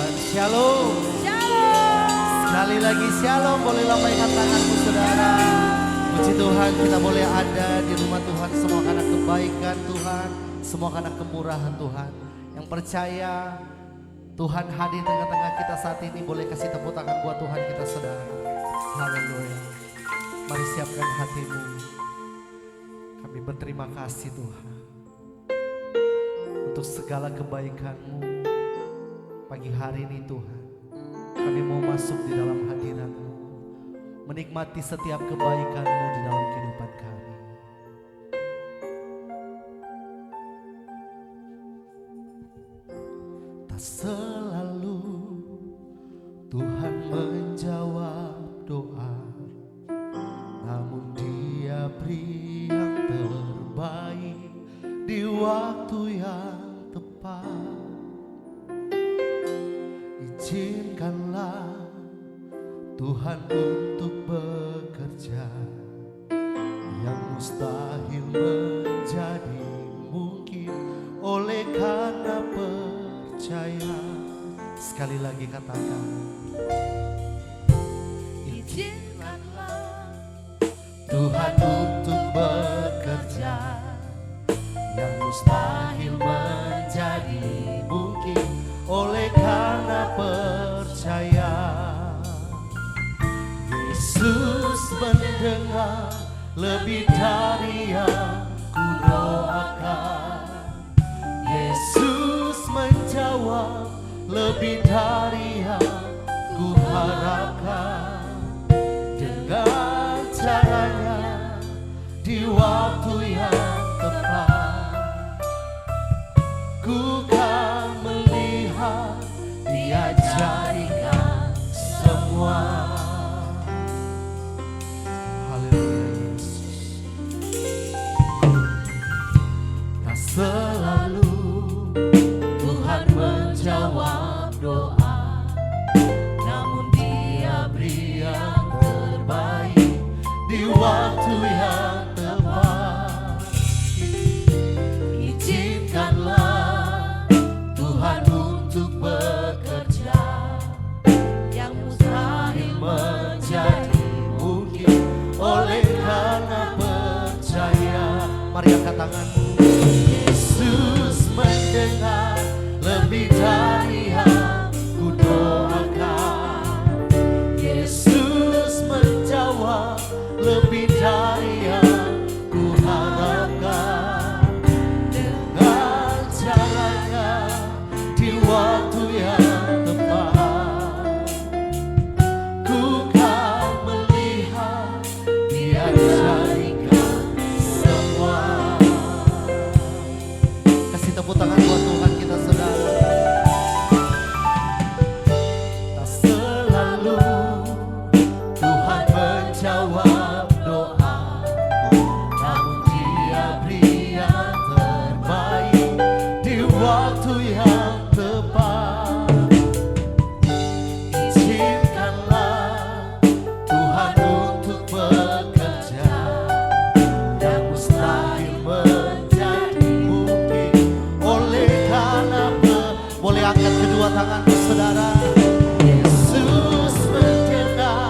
Tuhan. Shalom. Shalom. Sekali lagi shalom, boleh lambaikan tanganmu saudara. Puji Tuhan, kita boleh ada di rumah Tuhan. Semua karena kebaikan Tuhan, semua karena kemurahan Tuhan. Yang percaya Tuhan hadir tengah-tengah kita saat ini, boleh kasih tepuk tangan buat Tuhan kita saudara. Haleluya. Mari siapkan hatimu. Kami berterima kasih Tuhan untuk segala kebaikan-Mu. Pagi hari ini Tuhan, kami mau masuk di dalam hadirat-Mu, menikmati setiap kebaikan-Mu di dalam kehidupan kami. Tak selalu Tuhan menjawab doa, namun Dia beri yang terbaik di waktu yang tepat. Izinkanlah Tuhan untuk bekerja, yang mustahil menjadi mungkin oleh karena percaya. Sekali lagi katakan, izinkanlah Tuhan untuk bekerja, yang mustahil menjadi mungkin oleh karena percaya. Yesus mendengar lebih dari yang kudoakan. Yesus menjawab lebih dari yang kuharapkan. Dengan caranya di waktu yang tepat, ku kan melihat Dia jadikan semua. Haleluya Yesus. Tak selalu Tuhan menjawab doa, namun Dia beri yang terbaik di waktu yang tepat. Izinkanlah Tuhan untuk bekerja, yang mustahil menjadi mungkin oleh karena percaya. Mari angkat tanganmu. Yesus mendengar lebih dari yang kudoakan. Yesus menjawab lebih dari yang kuharapkan. Dengan caranya di waktu yang tepat, ku kan melihat Dia jadikan semua. Kasih tepuk tangan buat Tuhan kita saudara. Tak selalu Tuhan menjawab doa, namun Dia beri yang terbaik di waktu yang tepat. Izinkanlah Tuhan untuk bekerja, yang mustahil menjadi mungkin oleh karena boleh angkat kedua tanganmu saudara. Yesus mendengar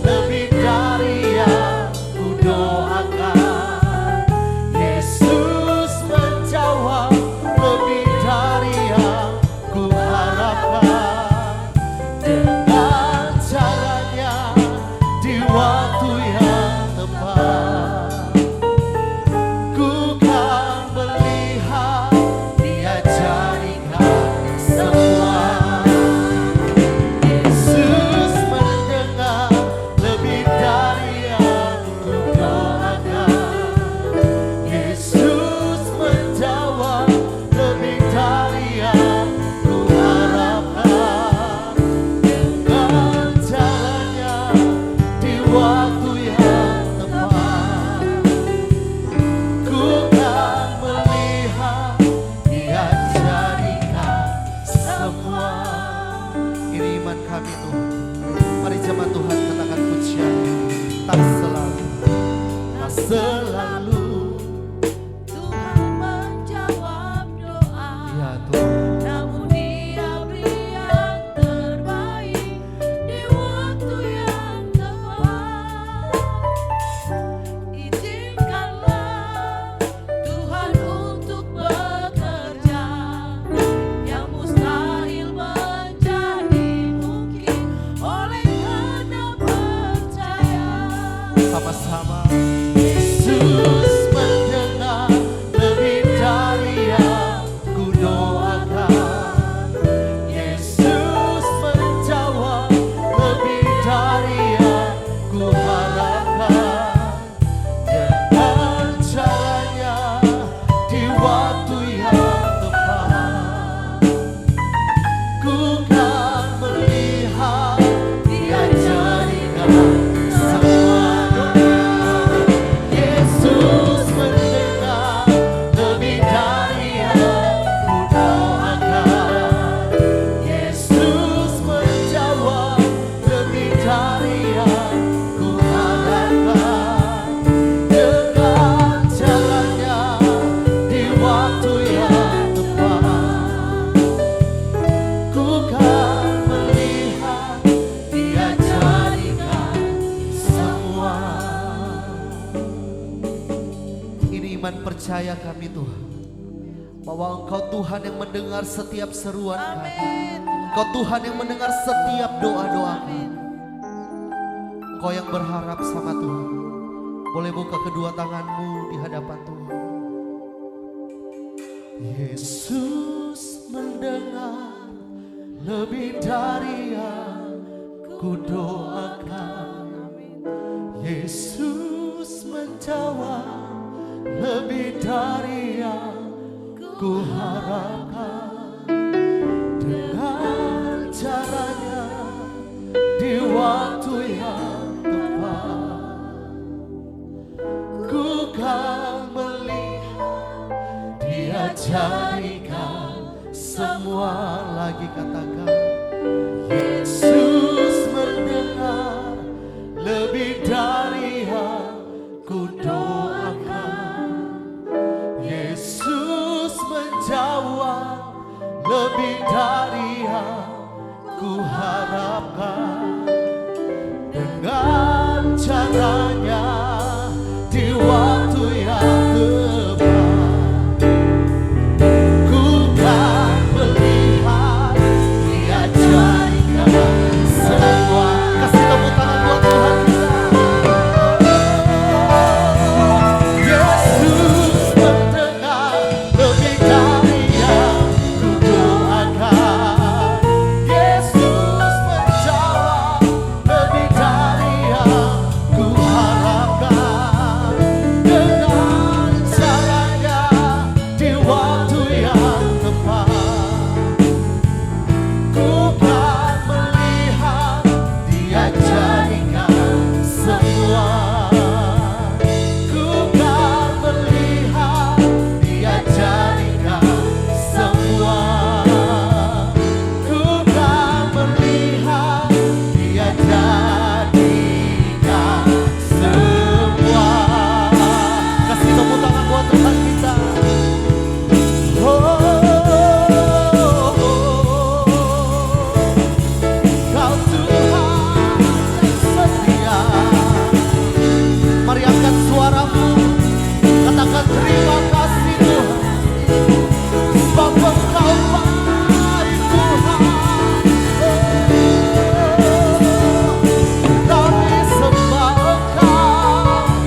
lebih dari yang kudoakan. Yesus menjawab lebih dari yang kuharapkan. Dengan caranya di waktu yang tepat, ku kan melihat Dia jadikan semua. percaya kami Tuhan, bahwa Engkau Tuhan yang mendengar setiap seruan kami. Engkau Tuhan yang mendengar setiap doa-doa kami. Engkau yang berharap sama Tuhan. Boleh buka kedua tanganmu di hadapan Tuhan. Yesus mendengar lebih dari yang kudoakan. Yesus menjawab lebih dari yang ku harapkan. Dengan caranya di waktu yang tepat, ku kan melihat Dia jadikan semua. Lagi katakan, Yesus mendengar lebih dari yang ku doakan. Yesus menjawab lebih dari yang ku harapkan. Dengan caranya di waktu yang tepat, ku kan melihat Dia jadikan semua. Kasih tepuk tangan buat Tuhan kita. Yesus mendengar lebih dari yang ku doakan. Yesus menjawab lebih dari yang ku harapkan. Dengan caranya di waktu yang tepat, ku kan melihat Dia jadikan semua. Ku kan melihat Dia jadikan semua. Ku kan melihat Dia jadikan semua. Kasih tepuk tangan buat Tuhan kita. Kau Tuhan yang setia. Mari angkat suaramu, katakan terima kasih Tuhan, sebab Engkau baik Tuhan. Kami sembah Engkau,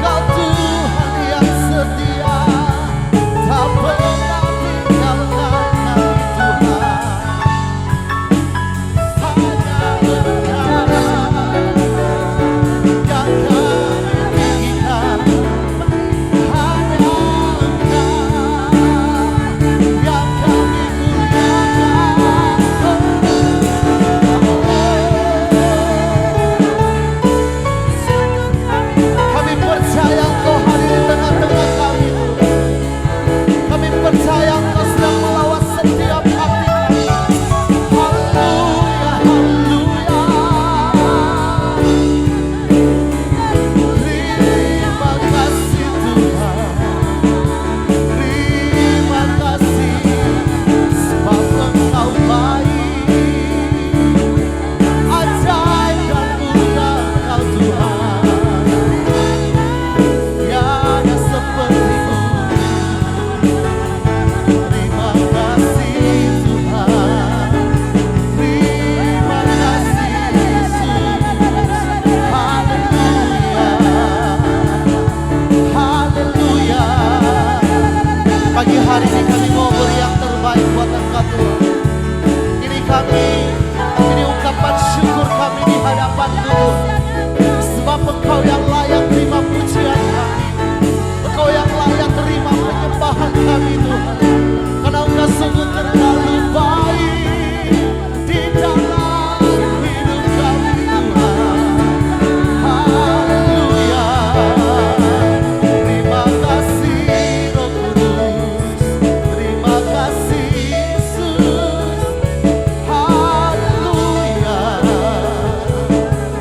Kau Tuhan yang setia, tak pernah tinggalkan kami Tuhan. Hanya Engkau yang kami tinggikan. Hanya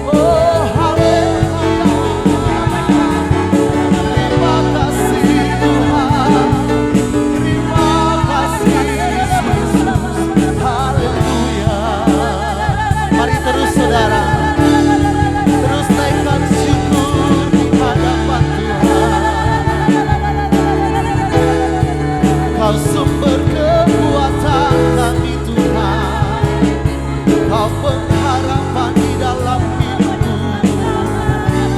Oh sumber kekuatan kami Tuhan. Kau pengharapan di dalam hidupku.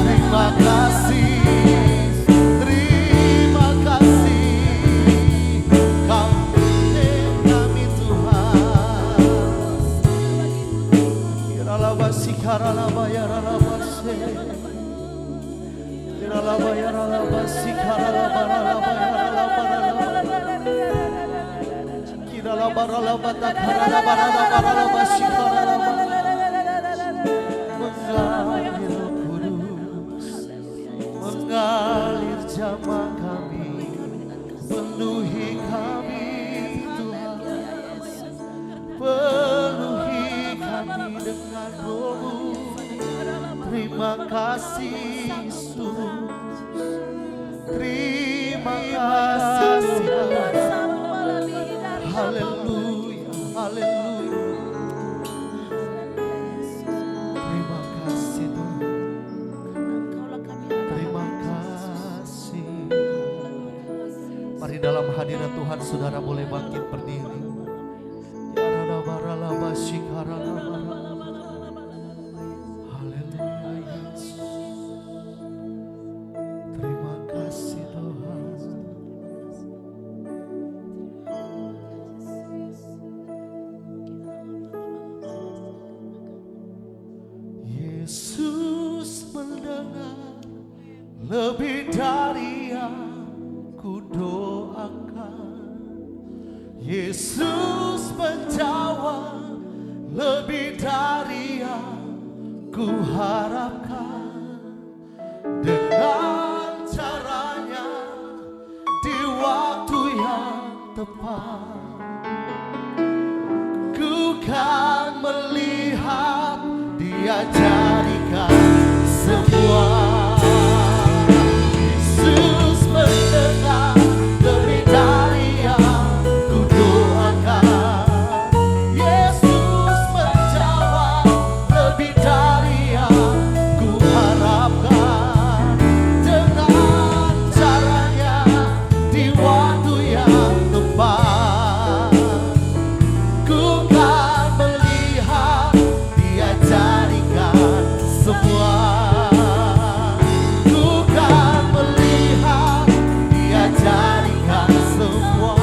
Terima kasih, terima kasih. Kau milik kami Tuhan. Kiralabasi karalaba yaralabase. Kiralaba yaralabasi karalaba yaralaba yaralaba yaralaba. Kiralaba yaralaba takaralaba yaralaba shikaralaba. Mengalir Roh Kudus, mengalir jamaah kami, penuhi kami Tuhan, penuhi kami dengan Roh-Mu. Terima kasih Yesus, terima kasih Tuhan. Haleluya, haleluya. Terima kasih Tuhan, terima kasih. Mari dalam hadirat Tuhan saudara boleh bangkit berdiri. Haleluya Yesus. Terima kasih Tuhan. Yesus mendengar lebih dari yang ku doakan. Yesus menjawab lebih dari yang ku harapkan. Dengan caranya di waktu yang tepat, ku kan melihat Dia jadikan semua. Yesus mendengar lebih dari yang ku doakan. Yesus menjawab lebih dari yang ku harapkan. Dengan caranya di waktu yang tepat, ku kan melihat Dia jadikan semua. Ku kan melihat Dia jadikan semua.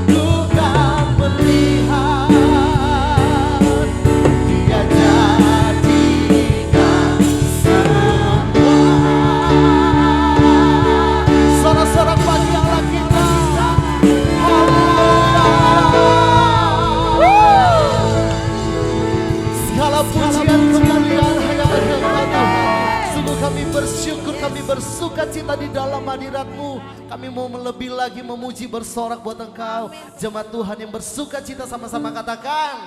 Ku kan melihat Dia jadikan semua. Sorak-sorak pagi Allah kita. Segala pujian kemuliaan hanya bagi Engkau Tuhan. Sungguh kami bersyukur, kami bersuka cita di dalam hadirat-Mu. Kami mau lebih lagi memuji, bersorak buat Engkau. Jemaat Tuhan yang bersuka cita sama-sama katakan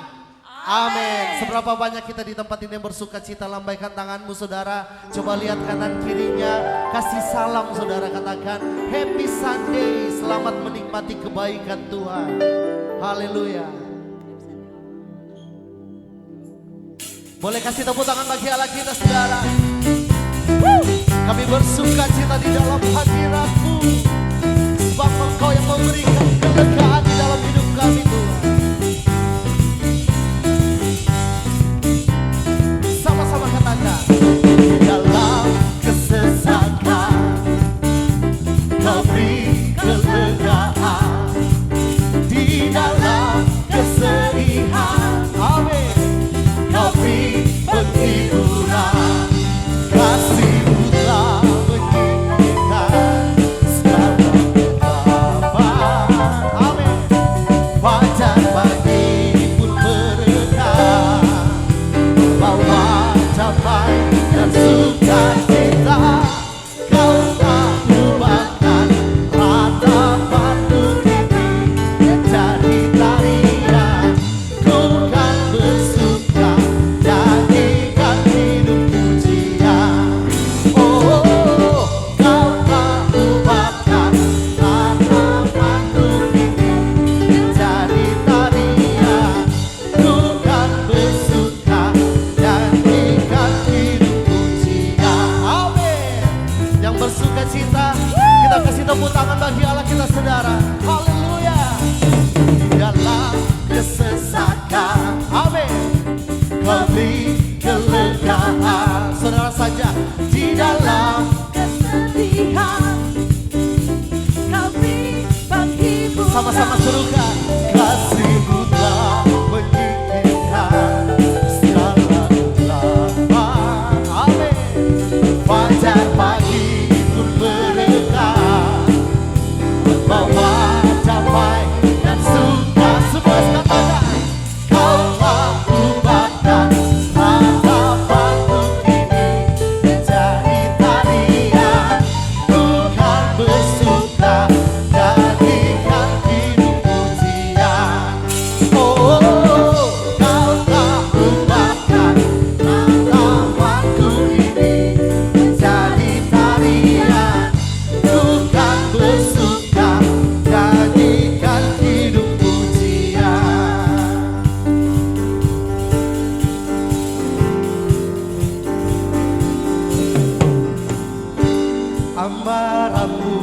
amin. Seberapa banyak kita di tempat ini yang bersuka cita, lambaikan tanganmu saudara. Coba lihat kanan kirinya, kasih salam saudara, katakan Happy Sunday, selamat menikmati kebaikan Tuhan. Haleluya. Boleh kasih tepuk tangan bagi Allah kita saudara. Kami bersuka cita di dalam hadirat-Mu, sebab Engkau yang memberikan kelegaan di dalam hidup kami Tuhan. Sama-sama katakan, di dalam kesesakan Kau beri kelegaan, di dalam kesedihan, amin, Kau beri penghiburan. Kasih-Mu telah meninggikan segala Sama-sama serukan. Kasih-Mu telah menyingkirkan segala kegelapan. Amin. Fajar pagi pun berdekat, membawa damai dan suka. Semua katakan, Kau telah ubahkan harapanku ini menjadi tarian. Ku kan bersuka, jadikan hidup pujian. Oh, Kau telah ubahkan harapanku ini menjadi tarian. Ku kan bersuka, jadikan hidup pujian. Amarahmu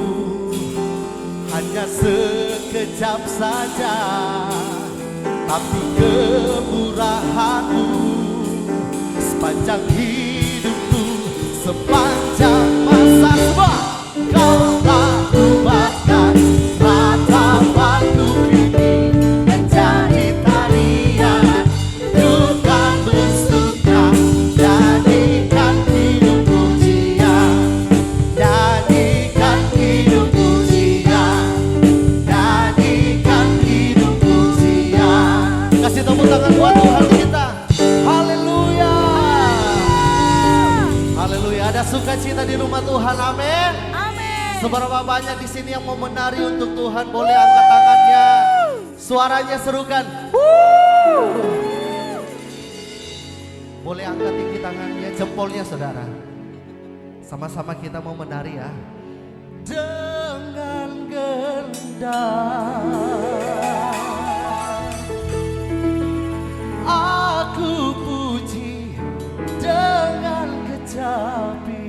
hanya sekejap saja, tapi kemurahan-Mu sepanjang hidupku, sepanjang masa. Semua Kau telah ubahkan ratapanku ini menjadi tarian. Ku kan bersuka, jadikan hidup pujian. Jadikan hidup pujian. Jadikan hidup pujian. Kasih tepuk tangan buat Tuhan kita. Haleluya. Haleluya. Ada sukacita di rumah Tuhan. Amin. Seberapa banyak di sini yang mau menari untuk Tuhan, boleh angkat tangannya. Suaranya serukan. Boleh angkat tinggi tangannya, jempolnya saudara. Sama-sama kita mau menari ya. Dengan gendang aku puji, dengan kecapi.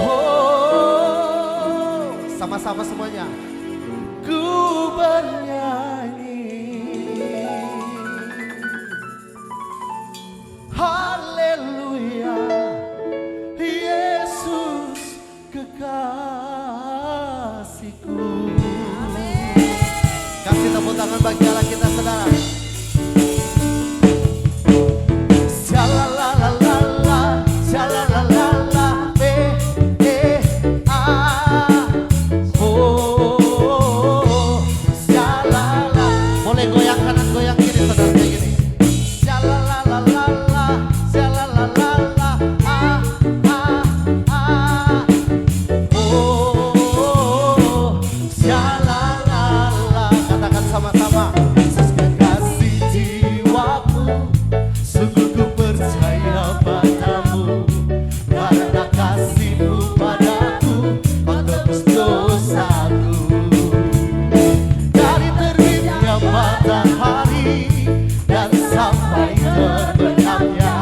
Oh, sama-sama semuanya. Ku bernyanyi, haleluya, Yesus kekasihku. Kasih tepuk tangan bagi Allah kita saudara. Shalalalala, shalalalala, oh, shalala. Boleh goyang kanan, goyang kiri saudara kayak gini. Shalalalala, shalalalala, oh, shalala. Katakan sama-sama. Yesus kekasih jiwaku, sungguh ku percaya padamu. Karena kasih-Mu padaku, Kau tebus dosaku. Dari terbitnya matahari dan sampai terbenamnya,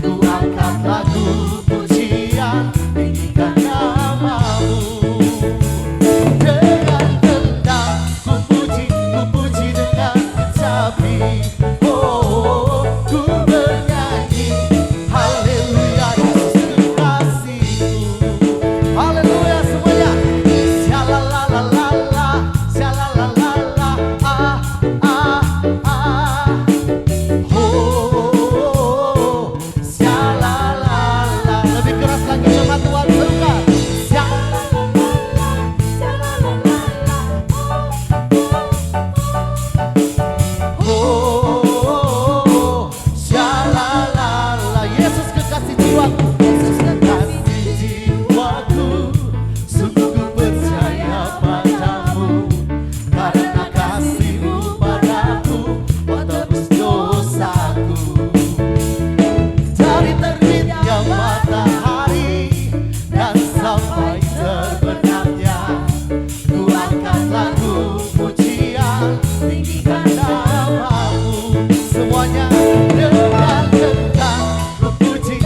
ku angkat lagu pujian, tinggikan nama-Mu. Dengan gendang ku puji dengan kecapi. Oh, ku bernyanyi, haleluya, Yesus kekasihku. Haleluya semuanya. Shalalalala, shalalalala, oh, shalalala. Lebih keras lagi jemaat Tuhan, serukan. Oh, shalalala, Yesus kekasih jiwaku, Yesus kekasih jiwaku, sungguh ku percaya padamu. Karena kasih-Mu padaku, Kau tebus dosaku. Dari terbitnya matahari dan sampai terbenamnya, ku angkat lagu pujian, tinggikan nama-Mu. Semuanya. Dengan gendang ku puji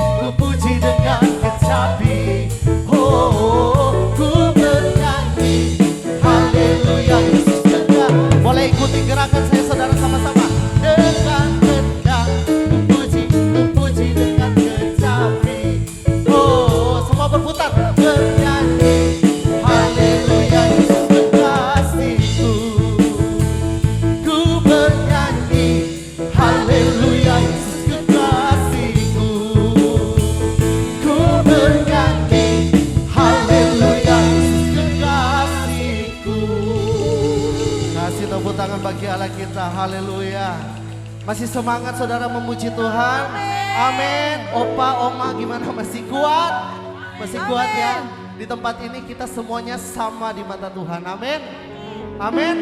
dengan kecapi. Oh, ku bernyanyi, haleluya, Yesus kekasih. Boleh ikuti gerakan saya saudara sama-sama. Dengan gendang ku puji dengan kecapi. Oh, semua berputar, bernyanyi, haleluya, Yesus kekasih. tepuk tangan bagi Allah kita. Haleluya. Masih semangat saudara memuji Tuhan? Amin. Opa, oma gimana, masih kuat? Masih kuat ya? Di tempat ini kita semuanya sama di mata Tuhan. Amin. Amin.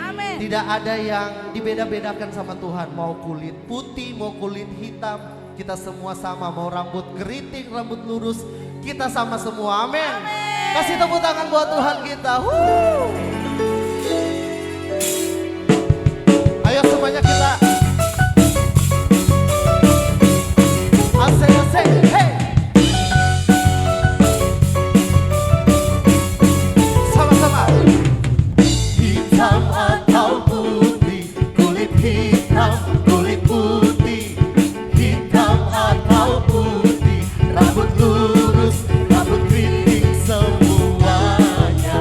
Amin. Tidak ada yang dibeda-bedakan sama Tuhan. Mau kulit putih, mau kulit hitam, kita semua sama. Mau rambut keriting, rambut lurus, kita sama semua. Amin. Kasih tepuk tangan buat Tuhan kita. Ayo semuanya kita asik-asik, hey. Sama-sama. Hitam atau putih, kulit hitam, kulit putih. Hitam atau putih, rambut lurus, rambut keriting, semuanya,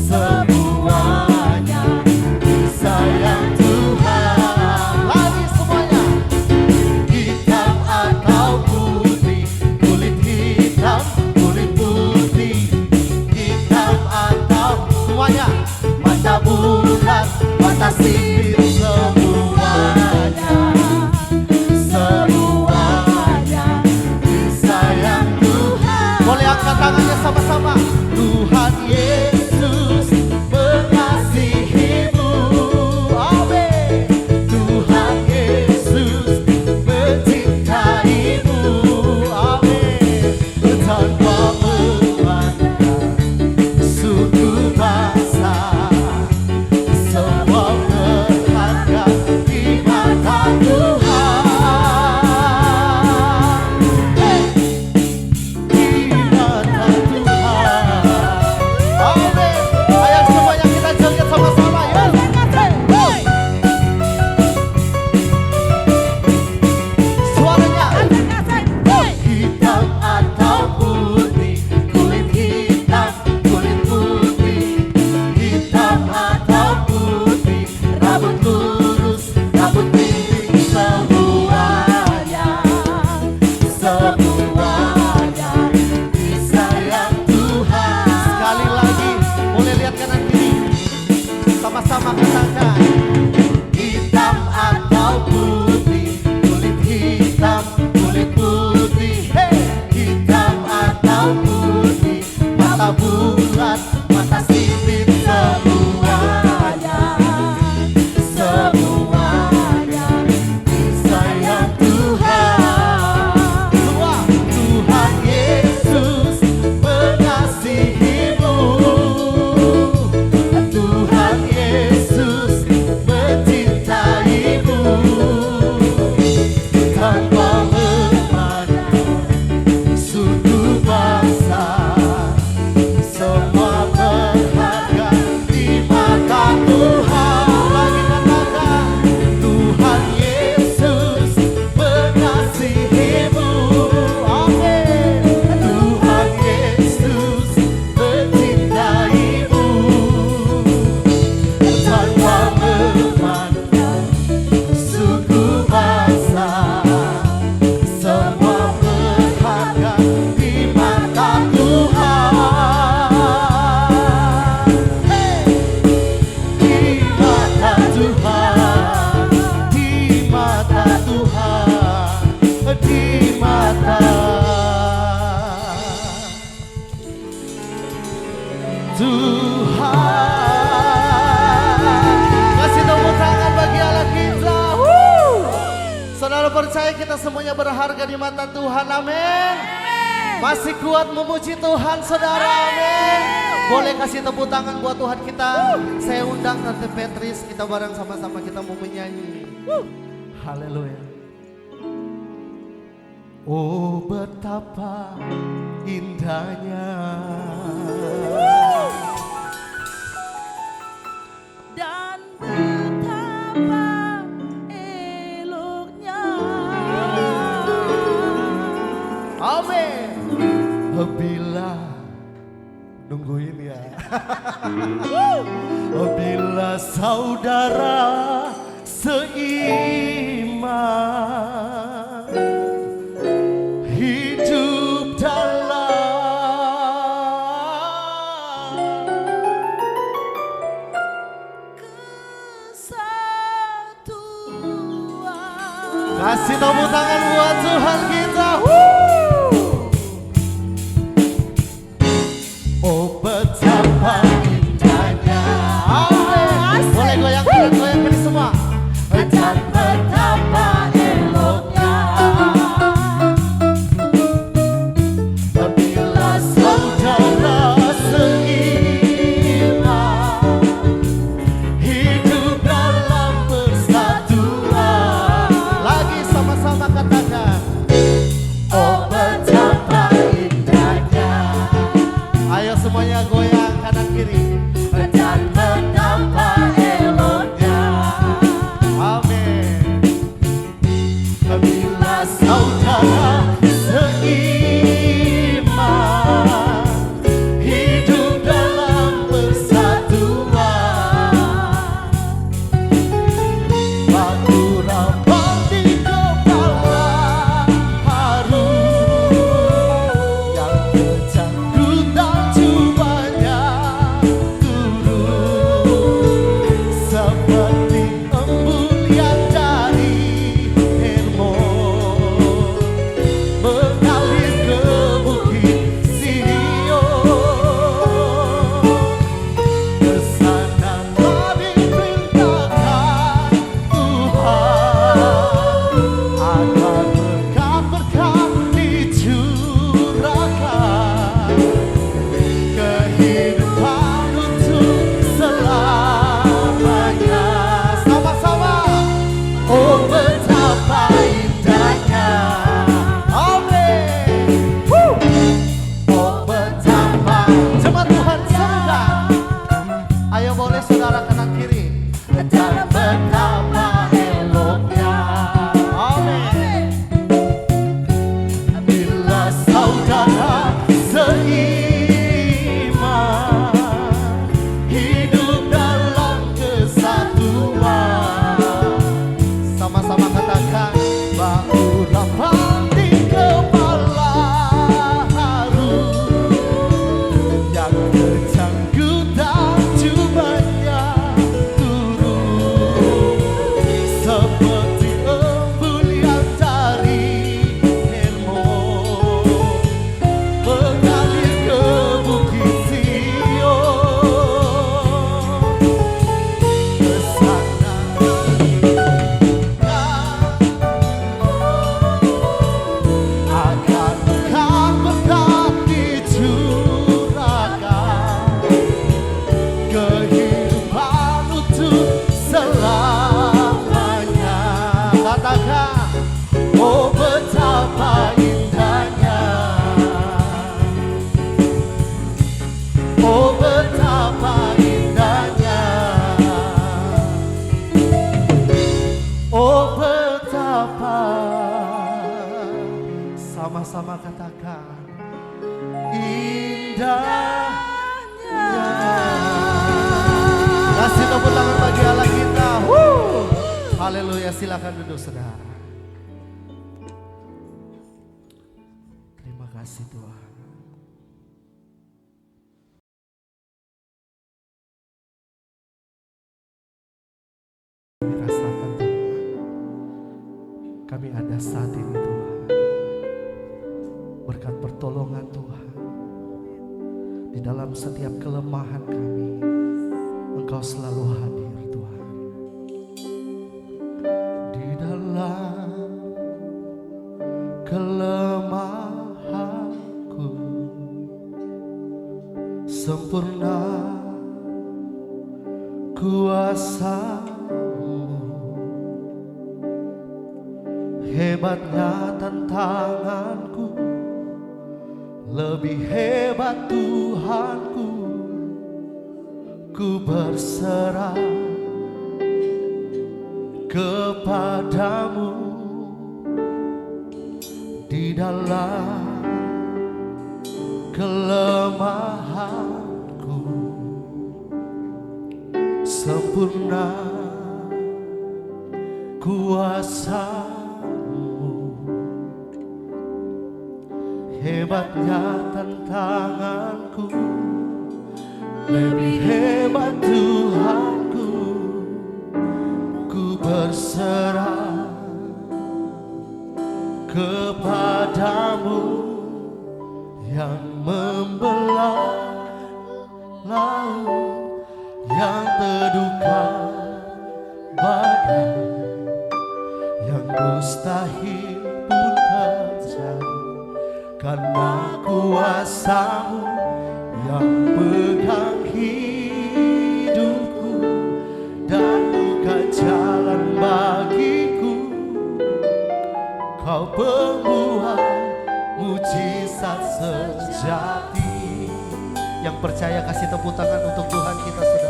semuanya disayang Tuhan. Lagi semuanya. Hitam atau putih, kulit hitam, kulit putih. Hitam atau semuanya, mata bulat, mata sipit, semuanya, semuanya disayang Tuhan. Boleh angkat tangannya sama-sama. Tuhan Yesus mengasihimu. Amin. Tuhan Yesus mencintaimu. Amin. Tanpa memandang suku bangsa, semua berharga di mata Tuhan. Hey! Di mata Tuhan. Amin. Ayo semuanya kita joget sama-sama ya. Suaranya. Hitam atau putih, kulit hitam, kulit putih. Hitam atau putih, rambut lurus, rambut keriting, semuanya, semuanya disayang Tuhan. Sekali lagi, boleh lihat kanan kiri, sama-sama katakan. Hitam atau putih, kulit hitam, kulit putih. Hey! Hitam atau putih, mata bulat, mata sipit, semuanya, semuanya disayang Tuhan. Semua. Tuhan Yesus mengasihimu. Tuhan Yesus mencintaimu. Tanpa memandang suku bangsa, semua berharga di mata Tuhan. Lagi katakan, Tuhan Yesus mengasihimu. Amin. Tuhan Yesus mencintaimu. Tanpa memandang suku bangsa, semua berharga di mata Tuhan. Hey! Di mata Tuhan, di mata Tuhan, di mata Tuhan. Kasih tepuk tangan bagi Allah kita. Saudara percaya kita semuanya berharga di mata Tuhan. Amin. Masih kuat memuji Tuhan saudara. Amin. Boleh kasih tepuk tangan buat Tuhan kita. Saya undang Tante Petris, kita bareng sama-sama kita mau menyanyi. Haleluya. Oh betapa indahnya Dan betapa eloknya. amin. Bila nungguin ya. Bila saudara seiman hidup dalam Kasih tepuk tangan buat Tuhan kita. Oh betapa indahnya. Amin. Boleh goyang kanan, goyang kiri semua. Dan betapa eloknya bila saudara seiman hidup dalam persatuan. Lagi sama-sama katakan. Oh betapa indahnya. Ayo semuanya goyang kanan kiri. Dan betapa eloknya. Amin. Bila saudara seiman hidup dalam persatuan, batu rapat di kepala harum, yang kecangkutan cubanya turun seperti embun yang dari Hermon mengalir ke bukit Sion. Kesana telah diperintahkan Tuhan agar berkat-berkat dicurahkan, kehidupan untuk selamanya. Sama-sama. Oh betapa indahnya. Amin. Oh betapa. Jemaat Tuhan sedang. Ayo boleh saudara kanan kiri. Dan betapa eloknya. Amin. Bila saudara seiman hidup dalam kesatuan, sama-sama katakan. Bau rapat di kepala harum, yang kecangkutan cubanya turun seperti embun yang dari Hermon mengalir ke bukit Sion. Kesana agar berkat-berkat dicurahkan, kehidupan untuk selamanya. Katakan. Oh betapa indahnya. Oh betapa indahnya. Oh betapa. Sama-sama katakan. Indahnya. Kasih tepuk tangan bagi Allah kita. Haleluya, silakan duduk saudara. Terima kasih Tuhan. Kami rasakan Tuhan, kami ada saat ini Tuhan, berkat pertolongan Tuhan. Di dalam setiap kelemahan kami, Engkau selalu hadir Tuhan. Di dalam kelemahanku sempurna kuasa-Mu, hebatnya tantanganku, lebih hebat Tuhanku. Ku berserah kepadamu. Di dalam kelemahanku sempurna kuasa-Mu, hebatnya tantanganku, lebih hebat Tuhanku. Ku berserah yang teduhkan badai, yang mustahil pun terjadi, karena kuasa-Mu yang pegang hidupku dan buka jalan bagiku. Kau pembuat mujizat sejati. Yang percaya kasih tepuk tangan untuk Tuhan kita, saudara.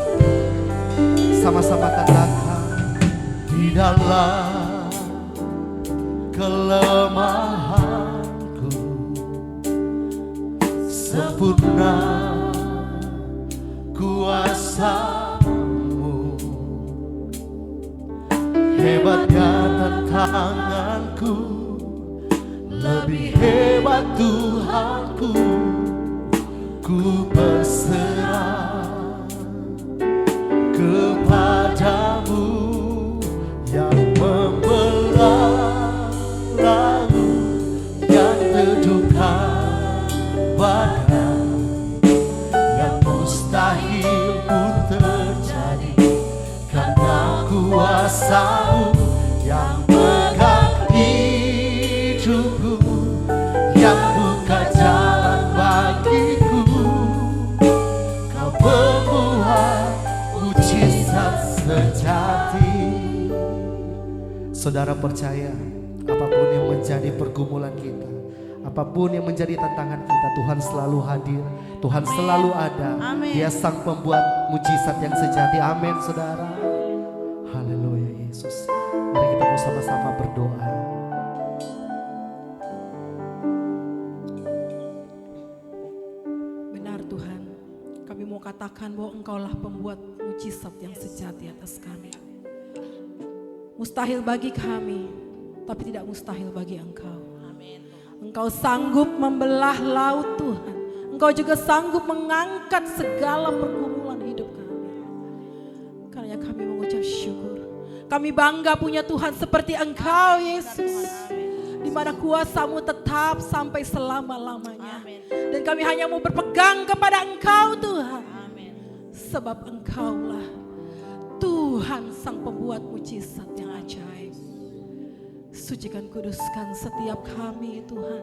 Sama-sama katakan, di dalam kelemahanku sempurna kuasa-Mu, hebatnya tantanganku, lebih hebat Tuhanku. Ku berserah kepadamu yang membelah laut, yang teduhkan badai, yang mustahil pun terjadi, karena kuasa-Mu yang pegang hidupku, yang buka jalan bagiku. Kau pembuat mujizat sejati. Saudara percaya, apapun yang menjadi pergumulan kita, apapun yang menjadi tantangan kita, Tuhan selalu hadir, Tuhan selalu ada. Amin. Dia sang pembuat mujizat yang sejati. Amin, saudara. Haleluya Yesus. Mari kita bersama-sama berdoa. Benar Tuhan, kami mau katakan bahwa Engkaulah pembuat mujizat yang sejati atas kami. Mustahil bagi kami, tapi tidak mustahil bagi Engkau. Engkau sanggup membelah laut Tuhan. Engkau juga sanggup mengangkat segala pergumulan hidup kami. Karena kami mengucap syukur. Kami bangga punya Tuhan seperti Engkau Yesus. Di mana kuasa-Mu tetap sampai selama-lamanya. Dan kami hanya mau berpegang kepada Engkau Tuhan. Sebab Engkaulah Tuhan sang pembuat mujizat yang ajaib. Sucikan kuduskan setiap kami Tuhan.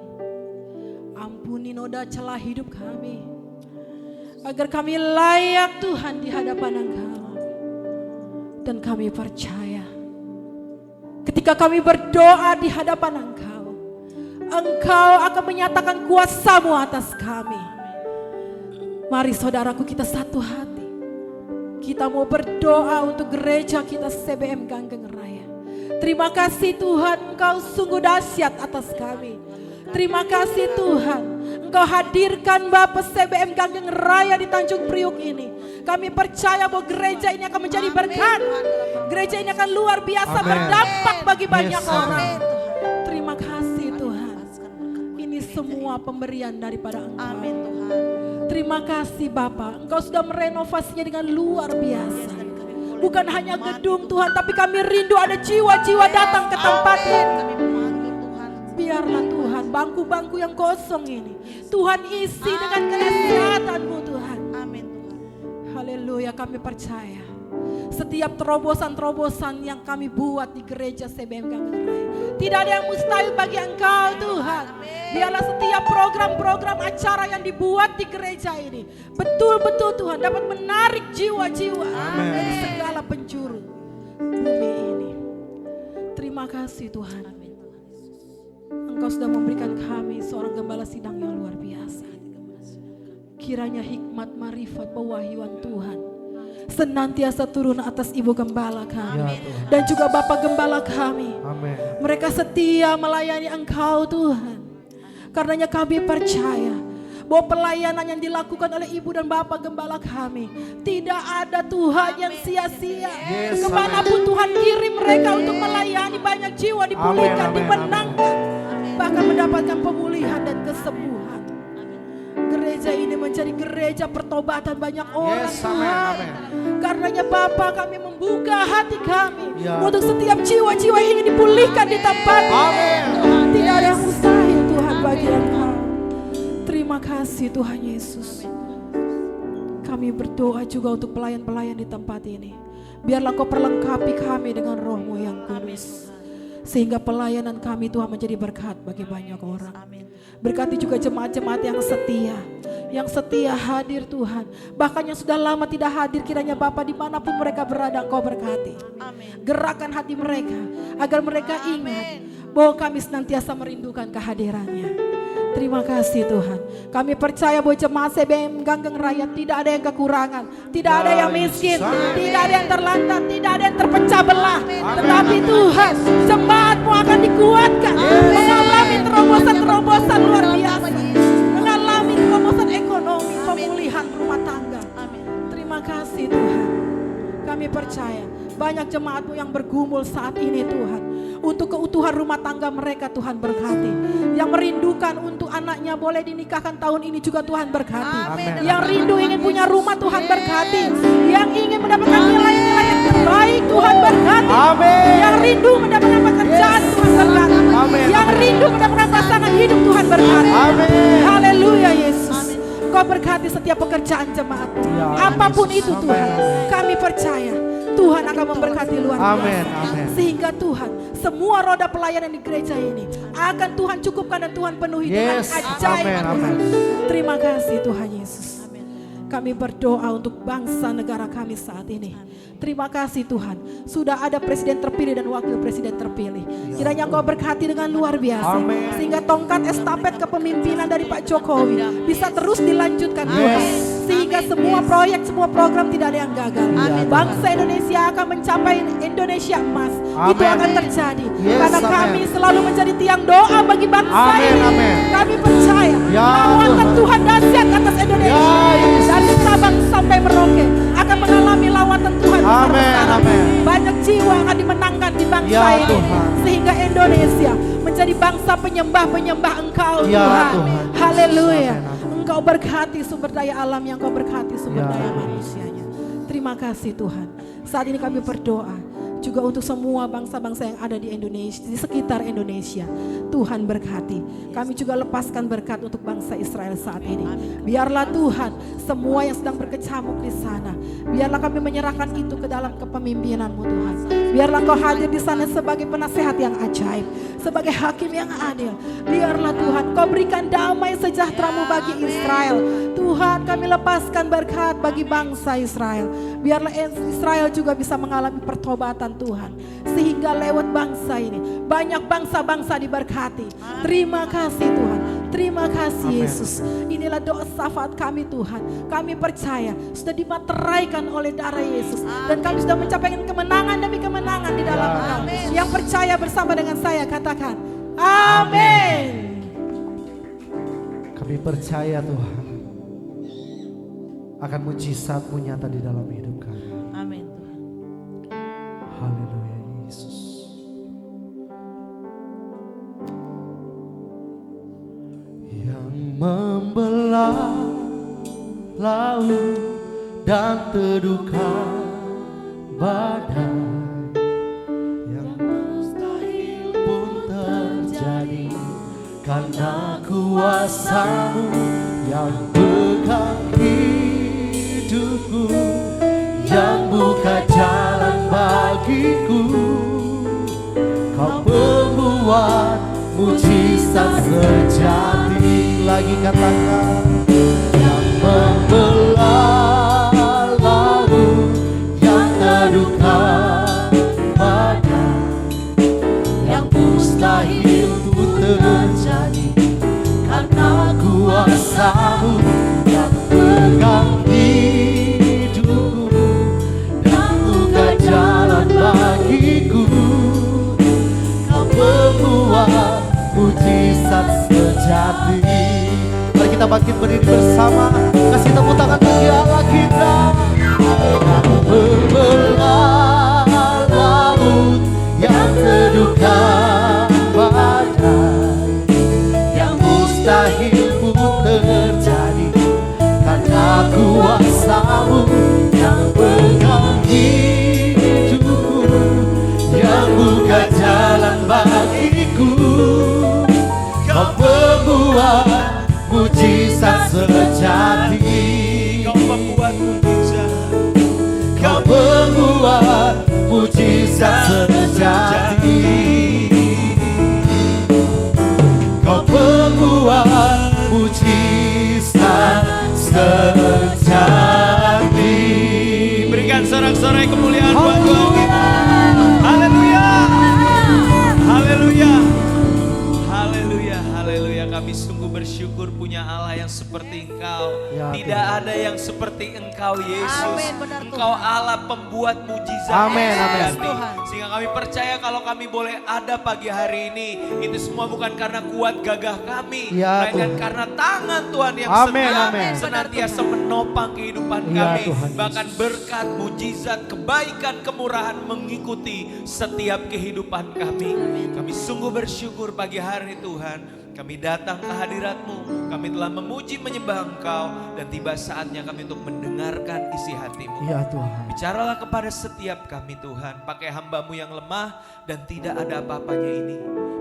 Ampuni noda celah hidup kami. Agar kami layak Tuhan di hadapan Engkau. Dan kami percaya ketika kami berdoa di hadapan Engkau, Engkau akan menyatakan kuasa-Mu atas kami. Mari saudaraku, kita satu hati. Kita mau berdoa untuk gereja kita CBM Ganggeng Raya. Terima kasih Tuhan, Engkau sungguh dahsyat atas kami. Terima kasih Tuhan, Engkau hadirkan Bapak CBM Ganggeng Raya di Tanjung Priuk ini. Kami percaya bahwa gereja ini akan menjadi berkat. Gereja ini akan luar biasa berdampak bagi banyak orang. Terima kasih Tuhan. Ini semua pemberian daripada Engkau. Terima kasih Bapak, Engkau sudah merenovasinya dengan luar biasa. Bukan hanya gedung Tuhan, tapi kami rindu ada jiwa-jiwa datang ke tempat ini. Biarlah Tuhan bangku-bangku yang kosong ini Tuhan isi dengan kedahsyatan-Mu Tuhan. Haleluya, kami percaya setiap terobosan-terobosan yang kami buat di gereja CBM Ganggeng Raya, tidak ada yang mustahil bagi Engkau Tuhan. Biarlah setiap program-program acara yang dibuat di gereja ini betul-betul Tuhan dapat menarik jiwa-jiwa dari segala penjuru bumi ini. Terima kasih Tuhan, Engkau sudah memberikan kami seorang gembala sidang yang luar biasa. Kiranya hikmat, marifat, pewahyuan Tuhan senantiasa turun atas Ibu Gembala kami dan juga Bapak Gembala kami. Amin. Mereka setia melayani Engkau Tuhan. Karenanya kami percaya bahwa pelayanan yang dilakukan oleh Ibu dan Bapak Gembala kami tidak ada Tuhan yang sia-sia. Kemanapun Tuhan kirim mereka untuk melayani, banyak jiwa dipulihkan, dimenangkan, bahkan mendapatkan pemulihan dan kesembuhan. Gereja ini menjadi gereja pertobatan banyak orang Tuhan. Karenanya Bapa, kami membuka hati kami untuk setiap jiwa-jiwa yang ingin dipulihkan di tempat ini. Tidak ada yang mustahil Tuhan bagi Engkau. Terima kasih Tuhan Yesus. Kami Kami berdoa juga untuk pelayan-pelayan di tempat ini. Biarlah Kau perlengkapi kami dengan Roh-Mu yang kudus. Sehingga pelayanan kami Tuhan menjadi berkat bagi banyak orang. Berkati juga jemaat-jemaat yang setia hadir Tuhan. Bahkan yang sudah lama tidak hadir, kiranya Bapa dimanapun mereka berada Engkau berkati. Gerakkan hati mereka agar mereka ingat bahwa kami senantiasa merindukan kehadirannya. Terima kasih Tuhan. Kami percaya bahwa jemaat CBM Ganggeng Raya tidak ada yang kekurangan, tidak ada yang miskin, tidak ada yang terlantar, tidak ada yang terpecah belah. Tetapi Tuhan, jemaat-Mu akan dikuatkan, mengalami terobosan-terobosan luar biasa, mengalami terobosan ekonomi, pemulihan rumah tangga. Terima kasih Tuhan. Kami percaya banyak jemaat-Mu yang bergumul saat ini Tuhan. Untuk keutuhan rumah tangga mereka Tuhan berkati. Yang merindukan untuk anaknya boleh dinikahkan tahun ini juga Tuhan berkati. Yang rindu ingin punya rumah Tuhan berkati. Yang ingin mendapatkan nilai-nilai yang terbaik Tuhan berkati. Yang rindu mendapatkan pekerjaan Tuhan berkati. Yang rindu mendapatkan pasangan hidup Tuhan berkati. Haleluya Yesus. Kau berkati setiap pekerjaan jemaat. Apapun itu Tuhan, kami percaya Tuhan akan memberkati luar biasa. Sehingga Tuhan, semua roda pelayanan di gereja ini akan Tuhan cukupkan dan Tuhan penuhi dengan ajaib. Terima kasih Tuhan Yesus. Kami berdoa untuk bangsa negara kami saat ini. Terima kasih Tuhan, sudah ada presiden terpilih dan wakil presiden terpilih. Kiranya Engkau berkati dengan luar biasa. Sehingga tongkat estafet kepemimpinan dari Pak Jokowi bisa terus dilanjutkan Tuhan. Sehingga semua proyek, semua program tidak ada yang gagal. Bangsa Indonesia akan mencapai Indonesia emas. Itu akan terjadi. Karena kami selalu menjadi tiang doa bagi bangsa ini. Kami percaya lawatan Tuhan dahsyat atas Indonesia. Dari Sabang sampai Merauke akan mengalami lawatan Tuhan besar-besaran. Banyak jiwa akan dimenangkan di bangsa ini. Sehingga Indonesia menjadi bangsa penyembah-penyembah Engkau Tuhan. Haleluya. Engkau berkati sumber daya alam yang Kau berkati sumber daya manusianya. Terima kasih Tuhan. Saat ini kami berdoa juga untuk semua bangsa-bangsa yang ada di Indonesia, di sekitar Indonesia. Tuhan berkati. Kami juga lepaskan berkat untuk bangsa Israel saat ini. Biarlah Tuhan, semua yang sedang berkecamuk di sana, biarlah kami menyerahkan itu ke dalam kepemimpinan-Mu Tuhan. Biarlah Kau hadir di sana sebagai penasehat yang ajaib, sebagai hakim yang adil. Biarlah Tuhan Kau berikan damai sejahtera-Mu bagi Israel. Tuhan, kami lepaskan berkat bagi bangsa Israel. Biarlah Israel juga bisa mengalami pertobatan Tuhan. Sehingga lewat bangsa ini banyak bangsa-bangsa diberkati. Terima kasih Tuhan. Terima kasih Yesus. Inilah doa syafaat kami Tuhan. Kami percaya sudah dimateraikan oleh darah Yesus. Dan kami sudah mencapai kemenangan demi kemenangan di dalam Engkau. Yang percaya bersama dengan saya katakan amin. Kami percaya Tuhan akan mujizat-Mu nyata di dalam hidup kami. Amin. Haleluya Yesus. Yang membelah laut dan teduhkan badai, yang mustahil pun terjadi karena kuasa-Mu yang pegang hidupku, yang buka jalan bagiku. Kau pembuat mujizat sejati. Lagi katakan, yang membelah laut, yang teduhkan badai, yang mustahil pun terjadi karena kuasa-Mu yang pegang hidupku, dan buka jalan bagiku. Kau membuat mujizat sejati. Mari kita bangkit berdiri bersama, kasih tepuk tangan bagi Allah kita. Yang membelah laut, yang teduhkan badai, yang mustahil pun terjadi karena kuasa-Mu yang pegang hidupku, yang buka jalan bagiku. Kau membuat mujizat sejati. Kau membuat berikan sorak-sorai kemuliaan buat Tuhan kita. Haleluya. Haleluya. Haleluya. Haleluya. Kami sungguh bersyukur punya Allah yang seperti Engkau. Ya, Tidak Tuhan. ada yang seperti Engkau Yesus. Amin, benar, Engkau Tuhan. Allah pembuat mujizat. Amin, yang amin. sejati. Tuhan. Sehingga kami percaya kalau kami boleh ada pagi hari ini, itu semua bukan karena kuat gagah kami, Ya, melainkan Tuhan. karena tangan Tuhan yang Amin, setia amin. senantiasa menopang kehidupan Ya, kami. Tuhan Bahkan berkat, mujizat, kebaikan, kemurahan mengikuti setiap kehidupan kami. Kami sungguh bersyukur pagi hari ini Tuhan. Kami datang ke hadirat-Mu, kami telah memuji menyembah Engkau, dan tiba saatnya kami untuk mendengarkan isi hati-Mu. Ya Tuhan. Bicaralah kepada setiap kami Tuhan, pakai hamba-Mu yang lemah dan tidak ada apa-apanya ini.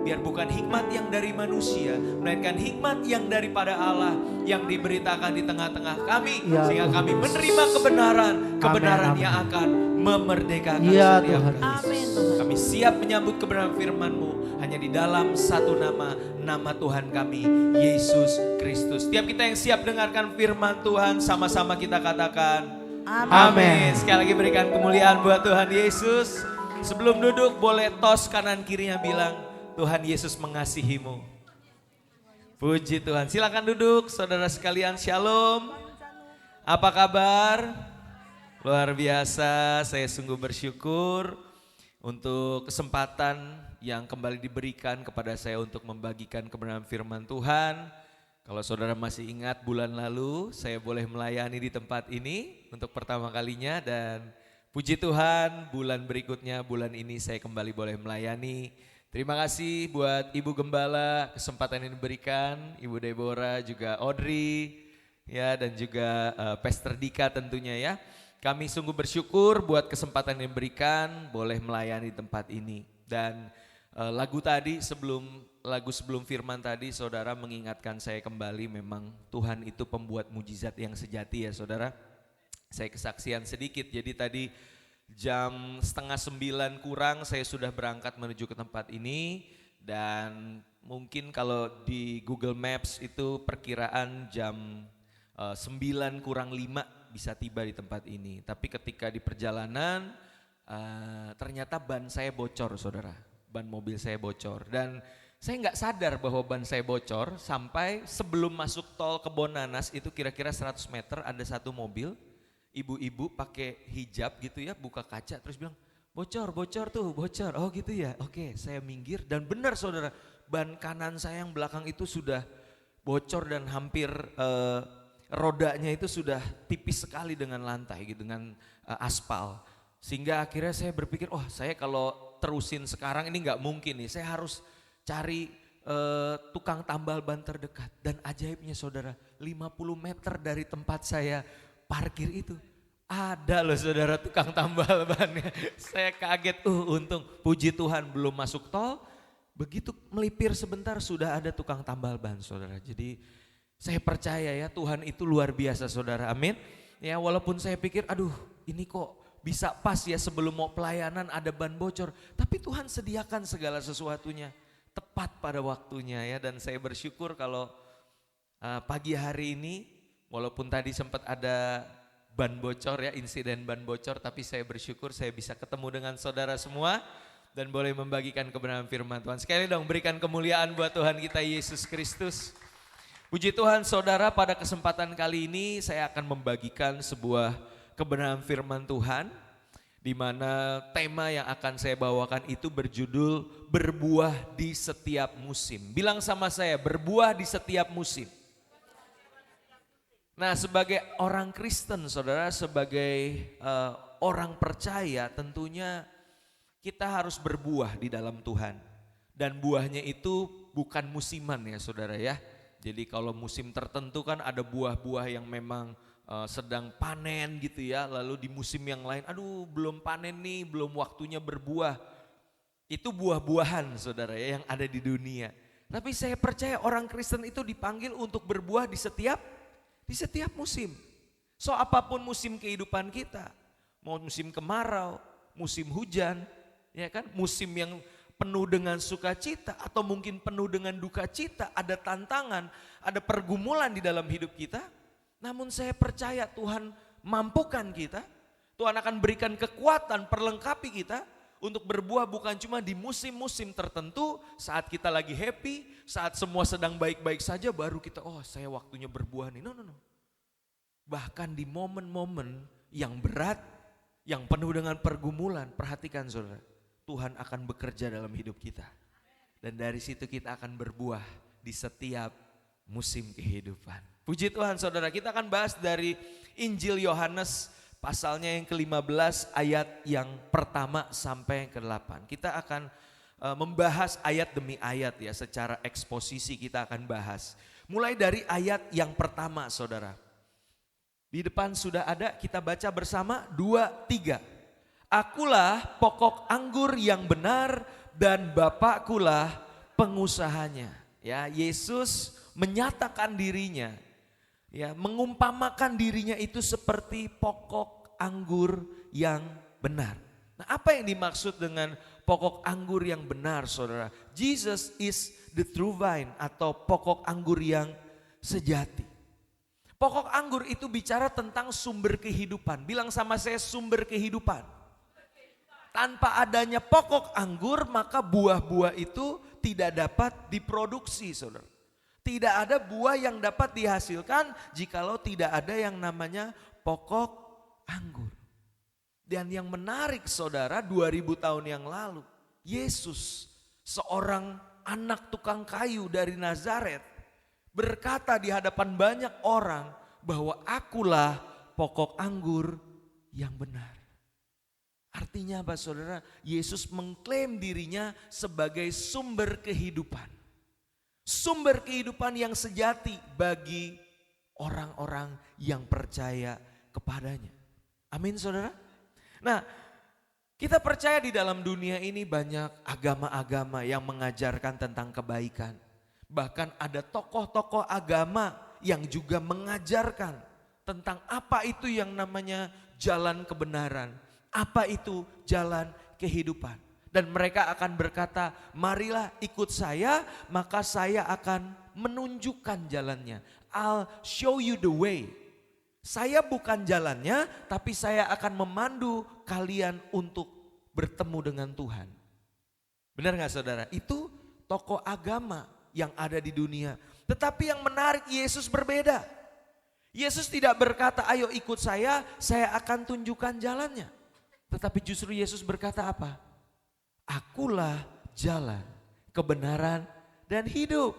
Biar bukan hikmat yang dari manusia, melainkan hikmat yang daripada Allah yang diberitakan di tengah-tengah kami. Ya, Sehingga Tuhan. kami menerima kebenaran amin. yang akan memerdekakan Ya, setiap Tuhan. kami. Amin, Tuhan. Kami siap menyambut kebenaran firman-Mu hanya di dalam satu nama, nama Tuhan kami, Yesus Kristus. Setiap kita yang siap dengarkan firman Tuhan, sama-sama kita katakan, Amin. Sekali lagi berikan kemuliaan buat Tuhan Yesus. Sebelum duduk boleh tos kanan kirinya bilang, Tuhan Yesus mengasihimu. Puji Tuhan. Silakan duduk saudara sekalian, shalom. Apa kabar? Luar biasa, saya sungguh bersyukur untuk kesempatan yang kembali diberikan kepada saya untuk membagikan kebenaran firman Tuhan. Kalau saudara masih ingat bulan lalu saya boleh melayani di tempat ini untuk pertama kalinya, dan puji Tuhan bulan berikutnya, bulan ini saya kembali boleh melayani. Terima kasih buat Ibu Gembala kesempatan yang diberikan, Ibu Deborah juga Audrey ya, dan juga Pastor Dika tentunya ya. Kami sungguh bersyukur buat kesempatan yang diberikan boleh melayani tempat ini. Dan lagu tadi sebelum firman tadi saudara mengingatkan saya kembali, memang Tuhan itu pembuat mujizat yang sejati ya saudara. Saya kesaksian sedikit, jadi tadi jam 8:30 kurang saya sudah berangkat menuju ke tempat ini. Dan mungkin kalau di Google Maps itu perkiraan jam 9 kurang 5 bisa tiba di tempat ini. Tapi ketika di perjalanan ternyata ban saya bocor saudara. Ban mobil saya bocor, dan saya nggak sadar bahwa ban saya bocor sampai sebelum masuk tol Kebonanas itu kira-kira 100 meter ada satu mobil, ibu-ibu pakai hijab gitu ya, buka kaca terus bilang, bocor tuh, bocor. Oh gitu ya, oke saya minggir dan benar saudara, ban kanan saya yang belakang itu sudah bocor dan hampir rodanya itu sudah tipis sekali dengan lantai gitu, dengan aspal. Sehingga akhirnya saya berpikir, oh saya kalau terusin sekarang ini nggak mungkin nih, saya harus cari tukang tambal ban terdekat. Dan ajaibnya saudara, 50 meter dari tempat saya parkir itu ada loh saudara tukang tambal bannya. Saya kaget, untung puji Tuhan belum masuk tol, begitu melipir sebentar sudah ada tukang tambal ban saudara. Jadi saya percaya ya Tuhan itu luar biasa saudara, amin. Ya walaupun saya pikir aduh ini kok bisa pas ya sebelum mau pelayanan ada ban bocor. Tapi Tuhan sediakan segala sesuatunya tepat pada waktunya ya. Dan saya bersyukur kalau pagi hari ini walaupun tadi sempat ada ban bocor ya, insiden ban bocor. Tapi saya bersyukur saya bisa ketemu dengan saudara semua dan boleh membagikan kebenaran firman Tuhan. Sekali dong berikan kemuliaan buat Tuhan kita Yesus Kristus. Puji Tuhan saudara, pada kesempatan kali ini saya akan membagikan sebuah kebenaran firman Tuhan, di mana tema yang akan saya bawakan itu berjudul berbuah di setiap musim. Bilang sama saya, berbuah di setiap musim. Nah sebagai orang Kristen saudara, sebagai orang percaya tentunya kita harus berbuah di dalam Tuhan. Dan buahnya itu bukan musiman ya saudara ya. Jadi kalau musim tertentu kan ada buah-buah yang memang sedang panen gitu ya, lalu di musim yang lain aduh belum panen nih, belum waktunya berbuah. Itu buah-buahan saudara ya yang ada di dunia. Tapi saya percaya orang Kristen itu dipanggil untuk berbuah di setiap musim. So apapun musim kehidupan kita, mau musim kemarau, musim hujan, ya kan, musim yang penuh dengan sukacita atau mungkin penuh dengan duka cita, ada tantangan, ada pergumulan di dalam hidup kita. Namun saya percaya Tuhan mampukan kita Tuhan akan berikan kekuatan, perlengkapi kita untuk berbuah bukan cuma di musim-musim tertentu, saat kita lagi happy, saat semua sedang baik-baik saja baru kita, oh saya waktunya berbuah nih. No. Bahkan di momen-momen yang berat, yang penuh dengan pergumulan, perhatikan saudara, Tuhan akan bekerja dalam hidup kita. Dan dari situ kita akan berbuah di setiap musim kehidupan. Puji Tuhan saudara, kita akan bahas dari Injil Yohanes pasalnya yang ke-15 ayat yang pertama sampai yang ke-8. Kita akan membahas ayat demi ayat ya, secara eksposisi kita akan bahas. Mulai dari ayat yang pertama saudara. Di depan sudah ada, kita baca bersama 2, 3. Akulah pokok anggur yang benar dan Bapakkulah pengusahanya. Ya, Yesus menyatakan dirinya, ya, mengumpamakan dirinya itu seperti pokok anggur yang benar. Nah, apa yang dimaksud dengan pokok anggur yang benar, saudara? Jesus is the true vine atau pokok anggur yang sejati. Pokok anggur itu bicara tentang sumber kehidupan. Bilang sama saya, sumber kehidupan. Tanpa adanya pokok anggur, maka buah-buah itu tidak dapat diproduksi, saudara. Tidak ada buah yang dapat dihasilkan jikalau tidak ada yang namanya pokok anggur. Dan yang menarik saudara, 2000 tahun yang lalu, Yesus, seorang anak tukang kayu dari Nazaret, berkata di hadapan banyak orang bahwa akulah pokok anggur yang benar. Artinya apa saudara? Yesus mengklaim dirinya sebagai sumber kehidupan. Sumber kehidupan yang sejati bagi orang-orang yang percaya kepadanya. Amin saudara. Nah, kita percaya di dalam dunia ini banyak agama-agama yang mengajarkan tentang kebaikan. Bahkan ada tokoh-tokoh agama yang juga mengajarkan tentang apa itu yang namanya jalan kebenaran. Apa itu jalan kehidupan. Dan mereka akan berkata, marilah ikut saya, maka saya akan menunjukkan jalannya. I'll show you the way. Saya bukan jalannya, tapi saya akan memandu kalian untuk bertemu dengan Tuhan. Benar gak saudara? Itu tokoh agama yang ada di dunia. Tetapi yang menarik, Yesus berbeda. Yesus tidak berkata, ayo ikut saya akan tunjukkan jalannya. Tetapi justru Yesus berkata apa? Akulah jalan, kebenaran, dan hidup.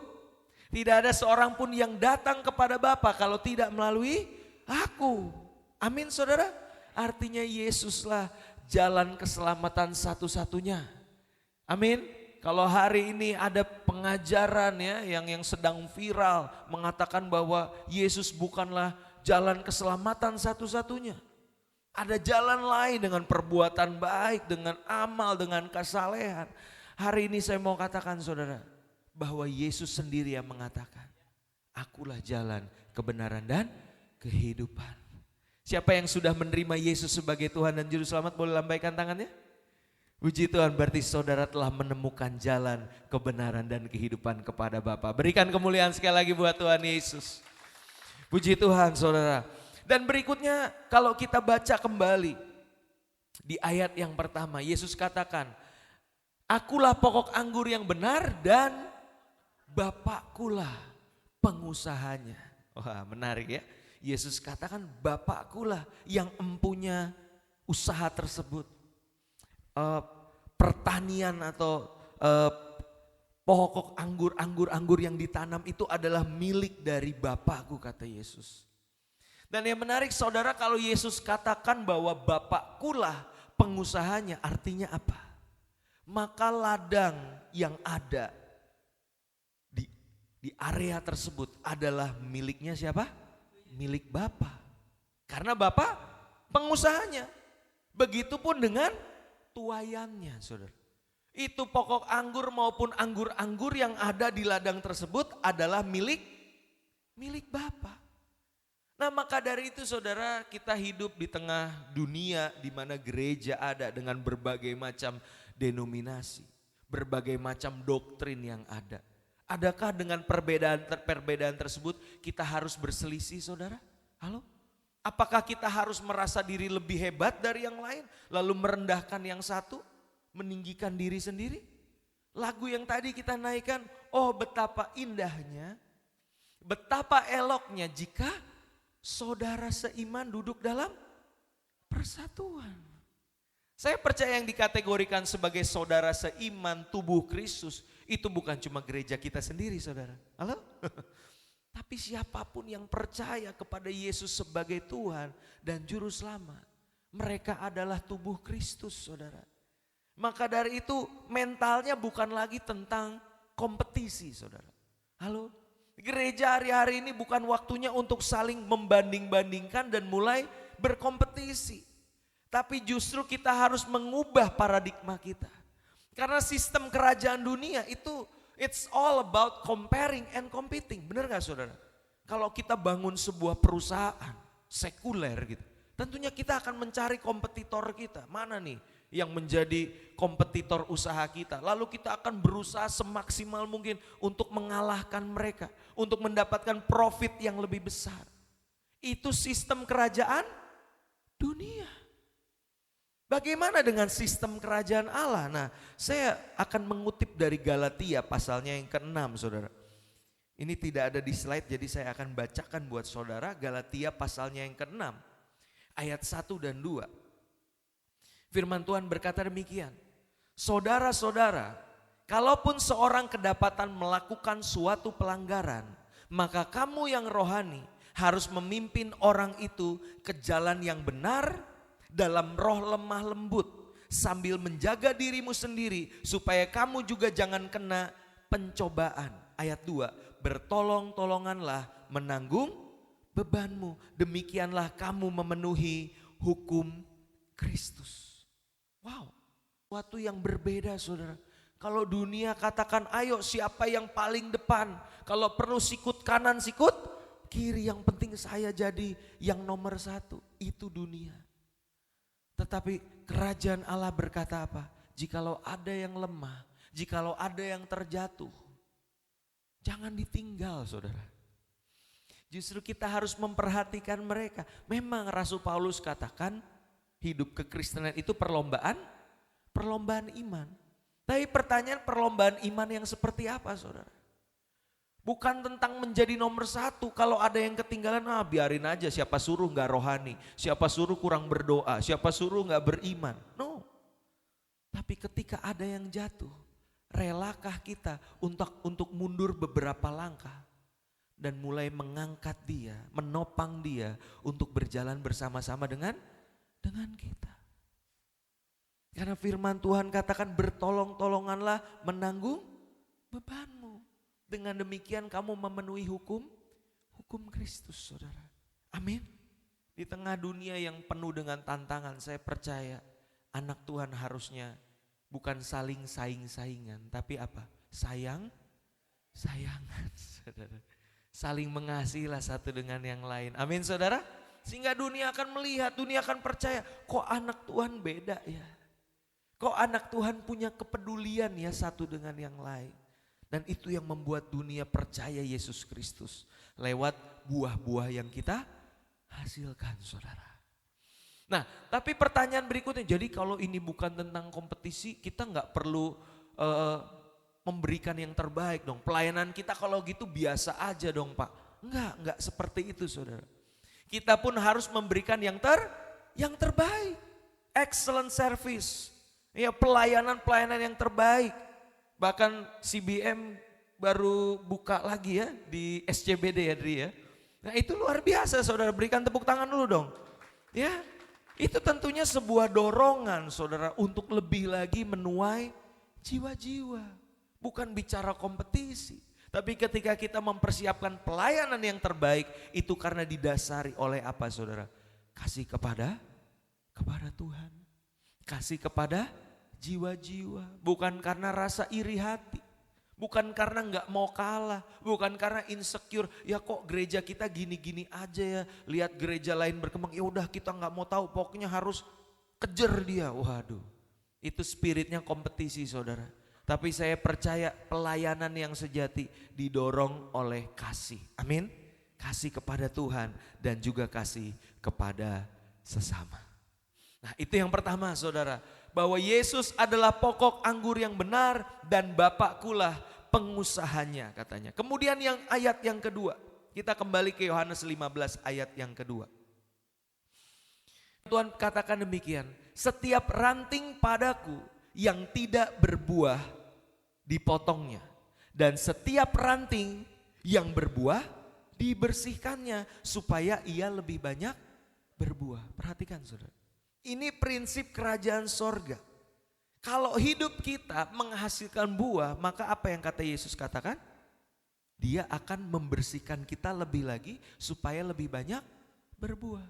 Tidak ada seorang pun yang datang kepada Bapa kalau tidak melalui aku. Amin saudara? Artinya Yesuslah jalan keselamatan satu-satunya. Amin. Kalau hari ini ada pengajaran ya yang sedang viral mengatakan bahwa Yesus bukanlah jalan keselamatan satu-satunya. Ada jalan lain dengan perbuatan baik, dengan amal, dengan kesalehan. Hari ini saya mau katakan saudara, bahwa Yesus sendiri yang mengatakan, akulah jalan, kebenaran, dan kehidupan. Siapa yang sudah menerima Yesus sebagai Tuhan dan Juru Selamat boleh lambaikan tangannya? Puji Tuhan, berarti saudara telah menemukan jalan, kebenaran, dan kehidupan kepada Bapa. Berikan kemuliaan sekali lagi buat Tuhan Yesus. Puji Tuhan saudara. Dan berikutnya kalau kita baca kembali di ayat yang pertama, Yesus katakan, akulah pokok anggur yang benar dan Bapakkulah pengusahanya. Wah menarik ya, Yesus katakan Bapakkulah yang empunya usaha tersebut. Pertanian atau pokok anggur yang ditanam itu adalah milik dari Bapakku, kata Yesus. Dan yang menarik saudara, kalau Yesus katakan bahwa Bapakkulah pengusahanya, artinya apa? Maka ladang yang ada di area tersebut adalah miliknya siapa? Milik Bapa. Karena Bapa pengusahanya. Begitupun dengan tuaiannya saudara. Itu pokok anggur maupun anggur-anggur yang ada di ladang tersebut adalah milik Bapa. Nah maka dari itu saudara, kita hidup di tengah dunia di mana gereja ada dengan berbagai macam denominasi, berbagai macam doktrin yang ada. Adakah dengan perbedaan tersebut kita harus berselisih saudara? Halo? Apakah kita harus merasa diri lebih hebat dari yang lain, lalu merendahkan yang satu, meninggikan diri sendiri? Lagu yang tadi kita naikkan, oh betapa indahnya, betapa eloknya jika saudara seiman duduk dalam persatuan. Saya percaya yang dikategorikan sebagai saudara seiman tubuh Kristus, itu bukan cuma gereja kita sendiri, saudara. Halo? Tapi siapapun yang percaya kepada Yesus sebagai Tuhan dan Juru Selamat, mereka adalah tubuh Kristus, saudara. Maka dari itu mentalnya bukan lagi tentang kompetisi, saudara. Halo? Gereja hari-hari ini bukan waktunya untuk saling membanding-bandingkan dan mulai berkompetisi. Tapi justru kita harus mengubah paradigma kita. Karena sistem kerajaan dunia itu it's all about comparing and competing. Benar gak saudara? Kalau kita bangun sebuah perusahaan sekuler gitu, tentunya kita akan mencari kompetitor kita. Mana nih yang menjadi kompetitor usaha kita? Lalu kita akan berusaha semaksimal mungkin untuk mengalahkan mereka. Untuk mendapatkan profit yang lebih besar. Itu sistem kerajaan dunia. Bagaimana dengan sistem kerajaan Allah? Nah, saya akan mengutip dari Galatia pasalnya yang ke-6, saudara. Ini tidak ada di slide, jadi saya akan bacakan buat saudara. Galatia pasalnya yang ke-6, ayat 1 dan 2. Firman Tuhan berkata demikian. Saudara-saudara, kalaupun seorang kedapatan melakukan suatu pelanggaran, maka kamu yang rohani harus memimpin orang itu ke jalan yang benar, dalam roh lemah lembut, sambil menjaga dirimu sendiri supaya kamu juga jangan kena pencobaan. Ayat 2, bertolong-tolonganlah menanggung bebanmu, demikianlah kamu memenuhi hukum Kristus. Wow, sesuatu yang berbeda, saudara. Kalau dunia katakan ayo siapa yang paling depan, kalau perlu sikut kanan sikut kiri, yang penting saya jadi yang nomor 1, itu dunia. Tetapi kerajaan Allah berkata apa? Jikalau ada yang lemah, jikalau ada yang terjatuh, jangan ditinggal, saudara. Justru kita harus memperhatikan mereka. Memang Rasul Paulus katakan hidup kekristenan itu perlombaan iman. Tapi pertanyaan, perlombaan iman yang seperti apa, saudara? Bukan tentang menjadi nomor 1. Kalau ada yang ketinggalan, biarin aja, siapa suruh gak rohani, siapa suruh kurang berdoa, siapa suruh gak beriman. No. Tapi ketika ada yang jatuh, relakah kita untuk mundur beberapa langkah dan mulai mengangkat dia, menopang dia untuk berjalan bersama-sama dengan kita. Karena firman Tuhan katakan bertolong-tolonganlah menanggung bebanmu. Dengan demikian kamu memenuhi hukum Kristus, saudara. Amin. Di tengah dunia yang penuh dengan tantangan, saya percaya anak Tuhan harusnya bukan saling saing-saingan, tapi apa? Sayangan, saudara. Saling mengasihilah satu dengan yang lain. Amin, saudara. Sehingga dunia akan melihat, dunia akan percaya, kok anak Tuhan beda ya? Kok anak Tuhan punya kepedulian ya satu dengan yang lain? Dan itu yang membuat dunia percaya Yesus Kristus lewat buah-buah yang kita hasilkan, saudara. Nah, tapi pertanyaan berikutnya, jadi kalau ini bukan tentang kompetisi, kita nggak perlu memberikan yang terbaik dong. Pelayanan kita kalau gitu biasa aja dong, Pak. Enggak seperti itu, saudara. Kita pun harus memberikan yang terbaik. Excellent service. Ya, pelayanan yang terbaik. Bahkan CBM baru buka lagi ya di SCBD ya, Dri ya. Nah, itu luar biasa, saudara, berikan tepuk tangan dulu dong. Ya, itu tentunya sebuah dorongan, saudara, untuk lebih lagi menuai jiwa-jiwa. Bukan bicara kompetisi, tapi ketika kita mempersiapkan pelayanan yang terbaik, itu karena didasari oleh apa, saudara? Kasih kepada Tuhan. Kasih kepada jiwa-jiwa, bukan karena rasa iri hati, bukan karena nggak mau kalah, bukan karena insecure. Ya kok gereja kita gini-gini aja ya, lihat gereja lain berkembang, ya udah kita nggak mau tahu, pokoknya harus kejar dia. Waduh, itu spiritnya kompetisi, saudara. Tapi saya percaya pelayanan yang sejati didorong oleh kasih. Amin. kasih kepada Tuhan dan juga kasih kepada sesama. Nah, itu yang pertama saudara, bahwa Yesus adalah pokok anggur yang benar dan Bapakkulah pengusahanya katanya. Kemudian yang ayat yang kedua, kita kembali ke Yohanes 15 ayat yang kedua. Tuhan katakan demikian, setiap ranting padaku yang tidak berbuah dipotongnya, dan setiap ranting yang berbuah dibersihkannya supaya ia lebih banyak berbuah. Perhatikan saudara, ini prinsip kerajaan sorga. Kalau hidup kita menghasilkan buah, maka apa yang kata Yesus katakan? Dia akan membersihkan kita lebih lagi supaya lebih banyak berbuah.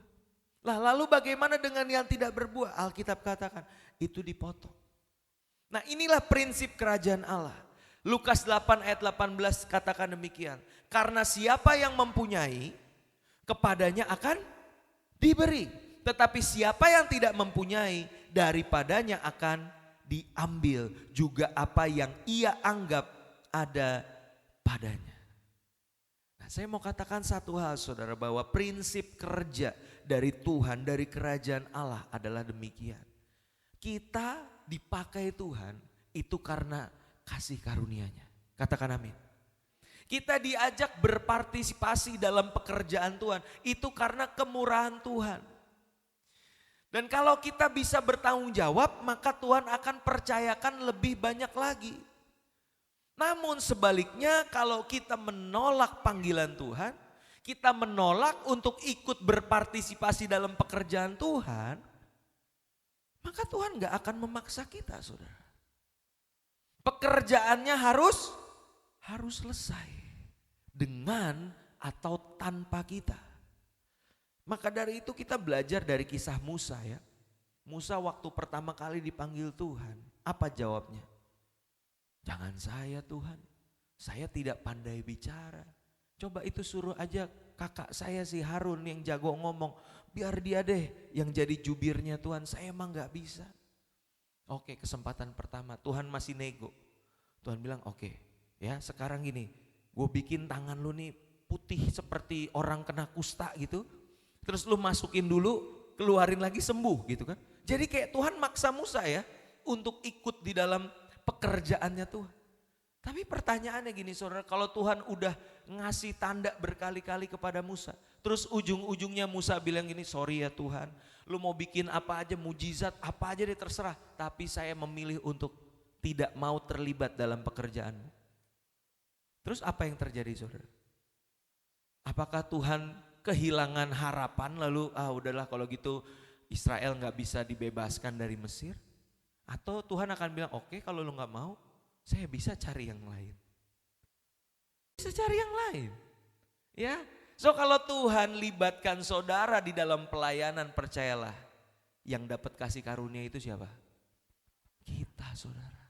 Lah lalu bagaimana dengan yang tidak berbuah? Alkitab katakan itu dipotong. Nah inilah prinsip kerajaan Allah. Lukas 8 ayat 18 katakan demikian. Karena siapa yang mempunyai, kepadanya akan diberi. Tetapi siapa yang tidak mempunyai, daripadanya akan diambil juga apa yang ia anggap ada padanya. Nah, saya mau katakan satu hal saudara, bahwa prinsip kerja dari Tuhan, dari kerajaan Allah adalah demikian. Kita dipakai Tuhan itu karena kasih karunia-Nya. Katakan amin. Kita diajak berpartisipasi dalam pekerjaan Tuhan itu karena kemurahan Tuhan. Dan kalau kita bisa bertanggung jawab, maka Tuhan akan percayakan lebih banyak lagi. Namun sebaliknya kalau kita menolak panggilan Tuhan, kita menolak untuk ikut berpartisipasi dalam pekerjaan Tuhan, maka Tuhan gak akan memaksa kita saudara. Pekerjaannya harus selesai dengan atau tanpa kita. Maka dari itu kita belajar dari kisah Musa ya. Musa waktu pertama kali dipanggil Tuhan, apa jawabnya? Jangan saya Tuhan, saya tidak pandai bicara. Coba itu suruh aja kakak saya si Harun yang jago ngomong, biar dia deh yang jadi jubirnya Tuhan, saya emang gak bisa. Oke, kesempatan pertama Tuhan masih nego. Tuhan bilang oke, ya sekarang gini, gue bikin tangan lu nih putih seperti orang kena kusta gitu. Terus lu masukin dulu, keluarin lagi sembuh gitu kan. Jadi kayak Tuhan maksa Musa ya untuk ikut di dalam pekerjaannya Tuhan. Tapi pertanyaannya gini saudara, kalau Tuhan udah ngasih tanda berkali-kali kepada Musa, terus ujung-ujungnya Musa bilang gini, sorry ya Tuhan, lu mau bikin apa aja, mujizat apa aja deh terserah, tapi saya memilih untuk tidak mau terlibat dalam pekerjaanmu. Terus apa yang terjadi saudara? Apakah Tuhan kehilangan harapan lalu udahlah kalau gitu Israel gak bisa dibebaskan dari Mesir? Atau Tuhan akan bilang oke, kalau lu gak mau, saya bisa cari yang lain. Bisa cari yang lain. Ya. So kalau Tuhan libatkan saudara di dalam pelayanan, percayalah, yang dapat kasih karunia itu siapa? Kita saudara.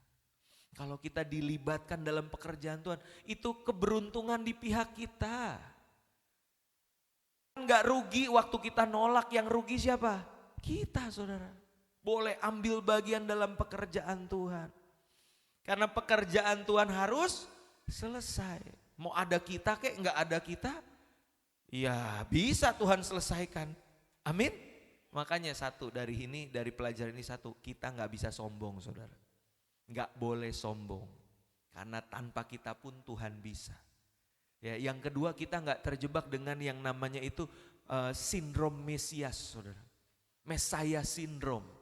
Kalau kita dilibatkan dalam pekerjaan Tuhan, itu keberuntungan di pihak kita. Enggak rugi waktu kita nolak, yang rugi siapa? Kita saudara. Boleh ambil bagian dalam pekerjaan Tuhan. Karena pekerjaan Tuhan harus selesai. Mau ada kita kek enggak ada kita, ya bisa Tuhan selesaikan. Amin. Makanya satu dari pelajaran ini satu, kita enggak bisa sombong saudara. Enggak boleh sombong. Karena tanpa kita pun Tuhan bisa. Ya, yang kedua kita enggak terjebak dengan yang namanya itu sindrom Mesias saudara. Mesaya sindrom.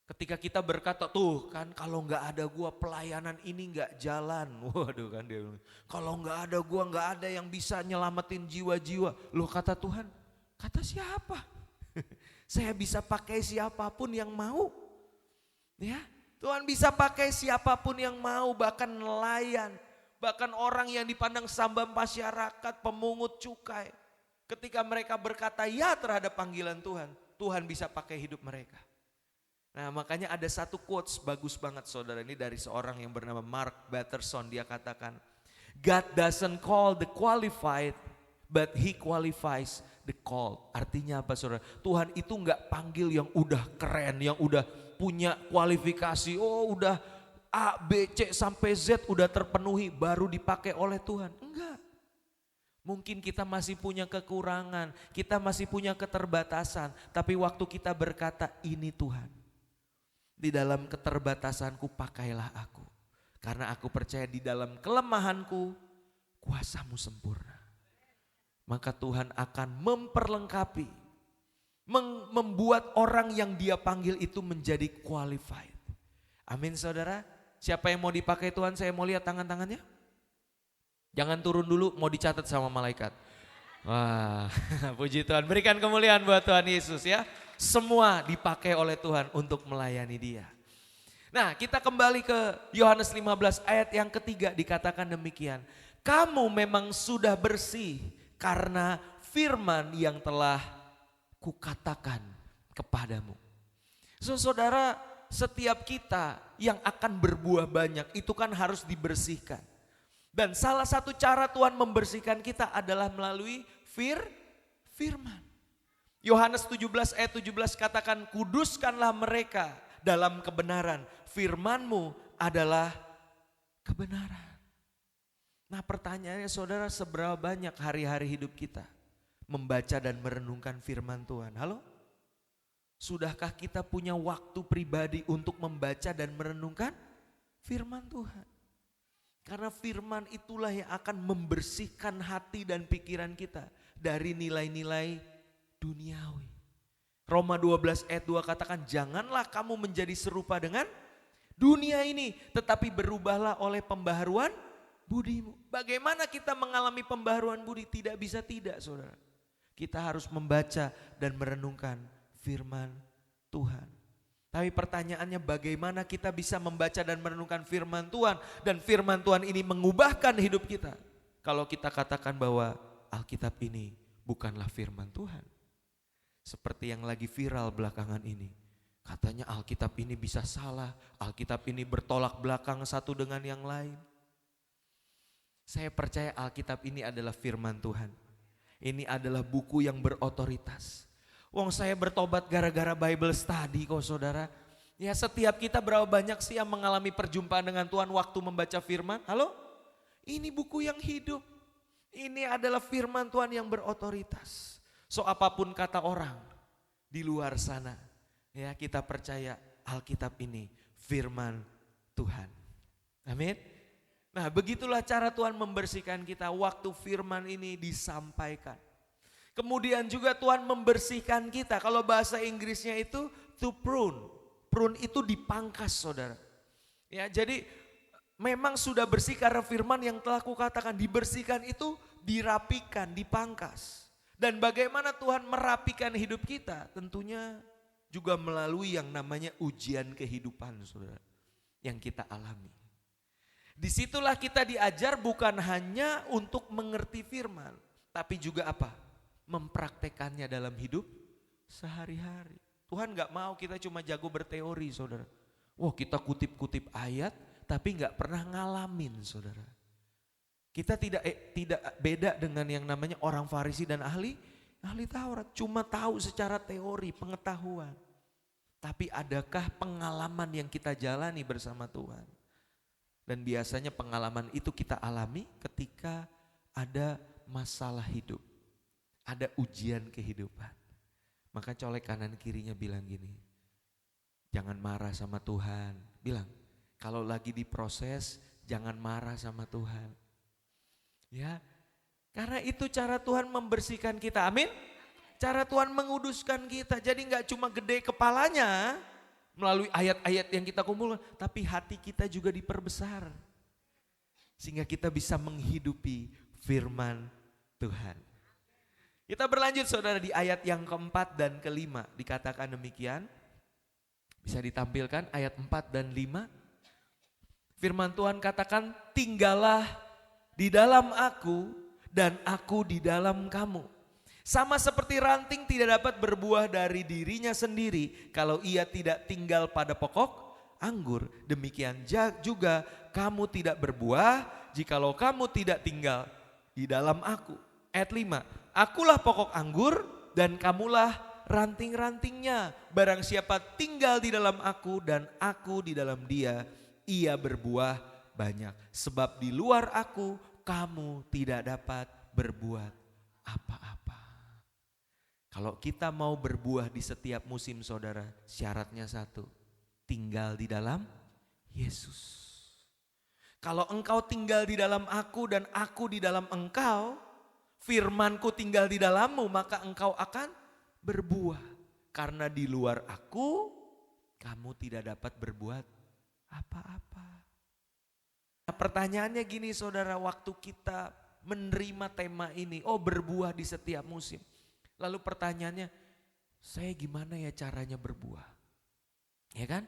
Ketika kita berkata tuh kan kalau nggak ada gua pelayanan ini nggak jalan. Waduh kan dia bilang, kalau nggak ada gua nggak ada yang bisa nyelamatin jiwa-jiwa. Loh kata Tuhan, kata siapa? Saya bisa pakai siapapun yang mau. Ya, Tuhan bisa pakai siapapun yang mau, bahkan nelayan, bahkan orang yang dipandang sambam masyarakat, pemungut cukai. Ketika mereka berkata ya terhadap panggilan Tuhan, Tuhan bisa pakai hidup mereka. Nah makanya ada satu quotes bagus banget saudara, ini dari seorang yang bernama Mark Batterson. Dia katakan, God doesn't call the qualified, but He qualifies the called. Artinya apa saudara? Tuhan itu gak panggil yang udah keren, yang udah punya kualifikasi, udah A, B, C sampai Z udah terpenuhi baru dipakai oleh Tuhan. Enggak. Mungkin kita masih punya kekurangan, kita masih punya keterbatasan. Tapi waktu kita berkata, ini Tuhan, di dalam keterbatasanku pakailah aku. Karena aku percaya di dalam kelemahanku, kuasa-Mu sempurna. Maka Tuhan akan memperlengkapi, membuat orang yang Dia panggil itu menjadi qualified. Amin saudara. Siapa yang mau dipakai Tuhan, saya mau lihat tangan-tangannya. Jangan turun dulu, mau dicatat sama malaikat. Wah, puji Tuhan. Berikan kemuliaan buat Tuhan Yesus ya. Semua dipakai oleh Tuhan untuk melayani Dia. Nah, kita kembali ke Yohanes 15 ayat yang ketiga, dikatakan demikian. Kamu memang sudah bersih karena firman yang telah kukatakan kepadamu. Saudara, setiap kita yang akan berbuah banyak itu kan harus dibersihkan. Dan salah satu cara Tuhan membersihkan kita adalah melalui firman. Yohanes 17 ayat 17 katakan, kuduskanlah mereka dalam kebenaran. Firman-Mu adalah kebenaran. Nah pertanyaannya saudara, seberapa banyak hari-hari hidup kita membaca dan merenungkan firman Tuhan? Halo? Sudahkah kita punya waktu pribadi untuk membaca dan merenungkan firman Tuhan? Karena firman itulah yang akan membersihkan hati dan pikiran kita dari nilai-nilai duniawi. Roma 12 ayat 2 katakan, janganlah kamu menjadi serupa dengan dunia ini, tetapi berubahlah oleh pembaharuan budimu. Bagaimana kita mengalami pembaharuan budi? Tidak bisa tidak saudara. Kita harus membaca dan merenungkan firman Tuhan. Tapi pertanyaannya bagaimana kita bisa membaca dan merenungkan firman Tuhan. Dan firman Tuhan ini mengubahkan hidup kita. Kalau kita katakan bahwa Alkitab ini bukanlah firman Tuhan. Seperti yang lagi viral belakangan ini. Katanya Alkitab ini bisa salah. Alkitab ini bertolak belakang satu dengan yang lain. Saya percaya Alkitab ini adalah firman Tuhan. Ini adalah buku yang berotoritas. Wong saya bertobat gara-gara Bible study kok saudara. Ya setiap kita berapa banyak sih yang mengalami perjumpaan dengan Tuhan waktu membaca firman? Halo? Ini buku yang hidup. Ini adalah firman Tuhan yang berotoritas. So apapun kata orang di luar sana. Ya kita percaya Alkitab ini firman Tuhan. Amin. Nah begitulah cara Tuhan membersihkan kita waktu firman ini disampaikan. Kemudian juga Tuhan membersihkan kita. Kalau bahasa Inggrisnya itu to prune. Prune itu dipangkas saudara. Ya, jadi memang sudah bersih karena firman yang telah kukatakan. Dibersihkan itu dirapikan, dipangkas. Dan bagaimana Tuhan merapikan hidup kita? Tentunya juga melalui yang namanya ujian kehidupan saudara. Yang kita alami. Disitulah kita diajar bukan hanya untuk mengerti firman. Tapi juga apa? Mempraktekannya dalam hidup sehari-hari. Tuhan gak mau kita cuma jago berteori saudara. Wah kita kutip-kutip ayat tapi gak pernah ngalamin saudara. Kita tidak beda dengan yang namanya orang Farisi dan ahli Taurat. Cuma tahu secara teori, pengetahuan. Tapi adakah pengalaman yang kita jalani bersama Tuhan? Dan biasanya pengalaman itu kita alami ketika ada masalah hidup. Ada ujian kehidupan. Maka colek kanan kirinya bilang gini, jangan marah sama Tuhan. Bilang, kalau lagi diproses jangan marah sama Tuhan. Ya, karena itu cara Tuhan membersihkan kita, amin. Cara Tuhan menguduskan kita, jadi gak cuma gede kepalanya melalui ayat-ayat yang kita kumpulkan, tapi hati kita juga diperbesar. Sehingga kita bisa menghidupi firman Tuhan. Kita berlanjut saudara di ayat yang keempat dan kelima. Dikatakan demikian. Bisa ditampilkan ayat 4 dan 5. Firman Tuhan katakan, tinggallah di dalam aku dan aku di dalam kamu. Sama seperti ranting tidak dapat berbuah dari dirinya sendiri kalau ia tidak tinggal pada pokok anggur. Demikian juga kamu tidak berbuah jikalau kamu tidak tinggal di dalam aku. Ayat 5. Akulah pokok anggur dan kamulah ranting-rantingnya. Barang siapa tinggal di dalam aku dan aku di dalam dia, ia berbuah banyak. Sebab di luar aku kamu tidak dapat berbuat apa-apa. Kalau kita mau berbuah di setiap musim saudara, syaratnya satu, tinggal di dalam Yesus. Kalau engkau tinggal di dalam aku dan aku di dalam engkau, firmanku tinggal di dalammu, maka engkau akan berbuah. Karena di luar aku, kamu tidak dapat berbuat apa-apa. Nah, pertanyaannya gini saudara, waktu kita menerima tema ini, berbuah di setiap musim. Lalu pertanyaannya, saya gimana ya caranya berbuah? Ya kan?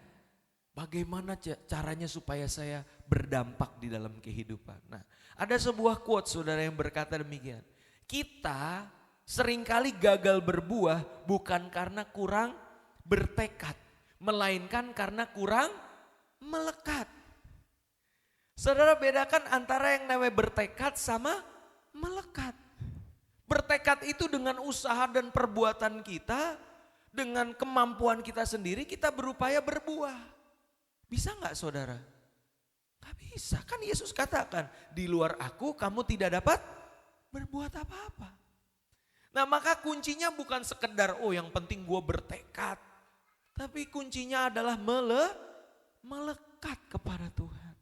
Bagaimana caranya supaya saya berdampak di dalam kehidupan? Nah, ada sebuah quote saudara yang berkata demikian. Kita seringkali gagal berbuah bukan karena kurang bertekad, melainkan karena kurang melekat. Saudara bedakan antara yang namanya bertekad sama melekat. Bertekad itu dengan usaha dan perbuatan kita, dengan kemampuan kita sendiri kita berupaya berbuah. Bisa gak saudara? Gak bisa, kan Yesus katakan di luar aku kamu tidak dapat berbuat apa-apa. Nah maka kuncinya bukan sekedar yang penting gue bertekad. Tapi kuncinya adalah melekat kepada Tuhan.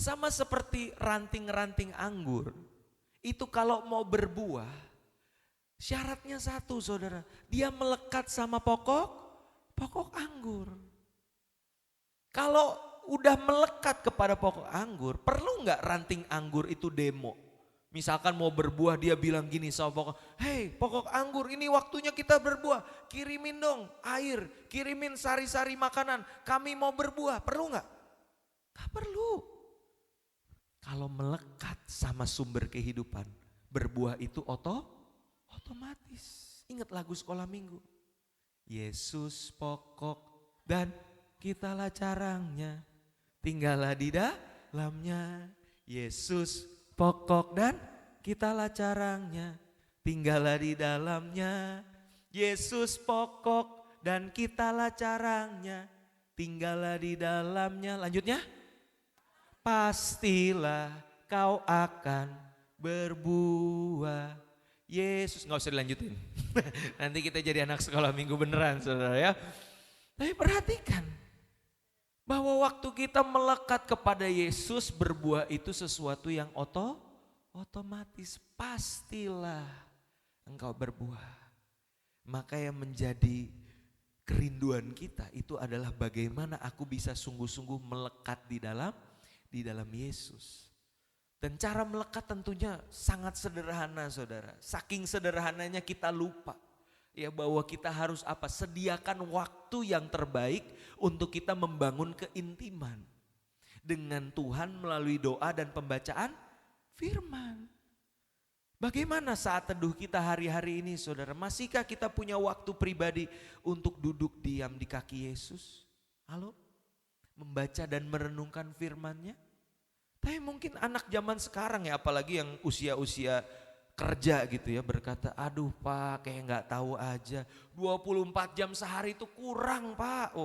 Sama seperti ranting-ranting anggur. Itu kalau mau berbuah, syaratnya satu saudara. Dia melekat sama pokok anggur. Kalau udah melekat kepada pokok anggur, perlu nggak ranting anggur itu demo? Misalkan mau berbuah dia bilang gini sama pokok, hei pokok anggur ini waktunya kita berbuah, kirimin dong air, kirimin sari-sari makanan, kami mau berbuah, perlu nggak? Nggak perlu. Kalau melekat sama sumber kehidupan, berbuah itu otomatis. Ingat lagu sekolah minggu. Yesus pokok dan kitalah carangnya, tinggallah di dalamnya. Yesus pokok dan kitalah carangnya, tinggallah di dalamnya. Yesus pokok dan kitalah carangnya, tinggallah di dalamnya. Lanjutnya. Pastilah kau akan berbuah. Yesus, gak usah dilanjutin. Nanti kita jadi anak sekolah minggu beneran saudara ya. Tapi perhatikan bahwa waktu kita melekat kepada Yesus, berbuah itu sesuatu yang otomatis. Pastilah engkau berbuah. Maka yang menjadi kerinduan kita itu adalah bagaimana aku bisa sungguh-sungguh melekat di dalam Yesus. Dan cara melekat tentunya sangat sederhana saudara. Saking sederhananya kita lupa ya bahwa kita harus sediakan waktu yang terbaik untuk kita membangun keintiman dengan Tuhan melalui doa dan pembacaan firman. Bagaimana saat teduh kita hari-hari ini saudara? Masihkah kita punya waktu pribadi untuk duduk diam di kaki Yesus? Halo? Membaca dan merenungkan firman-Nya. Tapi mungkin anak zaman sekarang ya, apalagi yang usia-usia kerja gitu ya, berkata, aduh Pak kayak gak tahu aja, 24 jam sehari itu kurang Pak.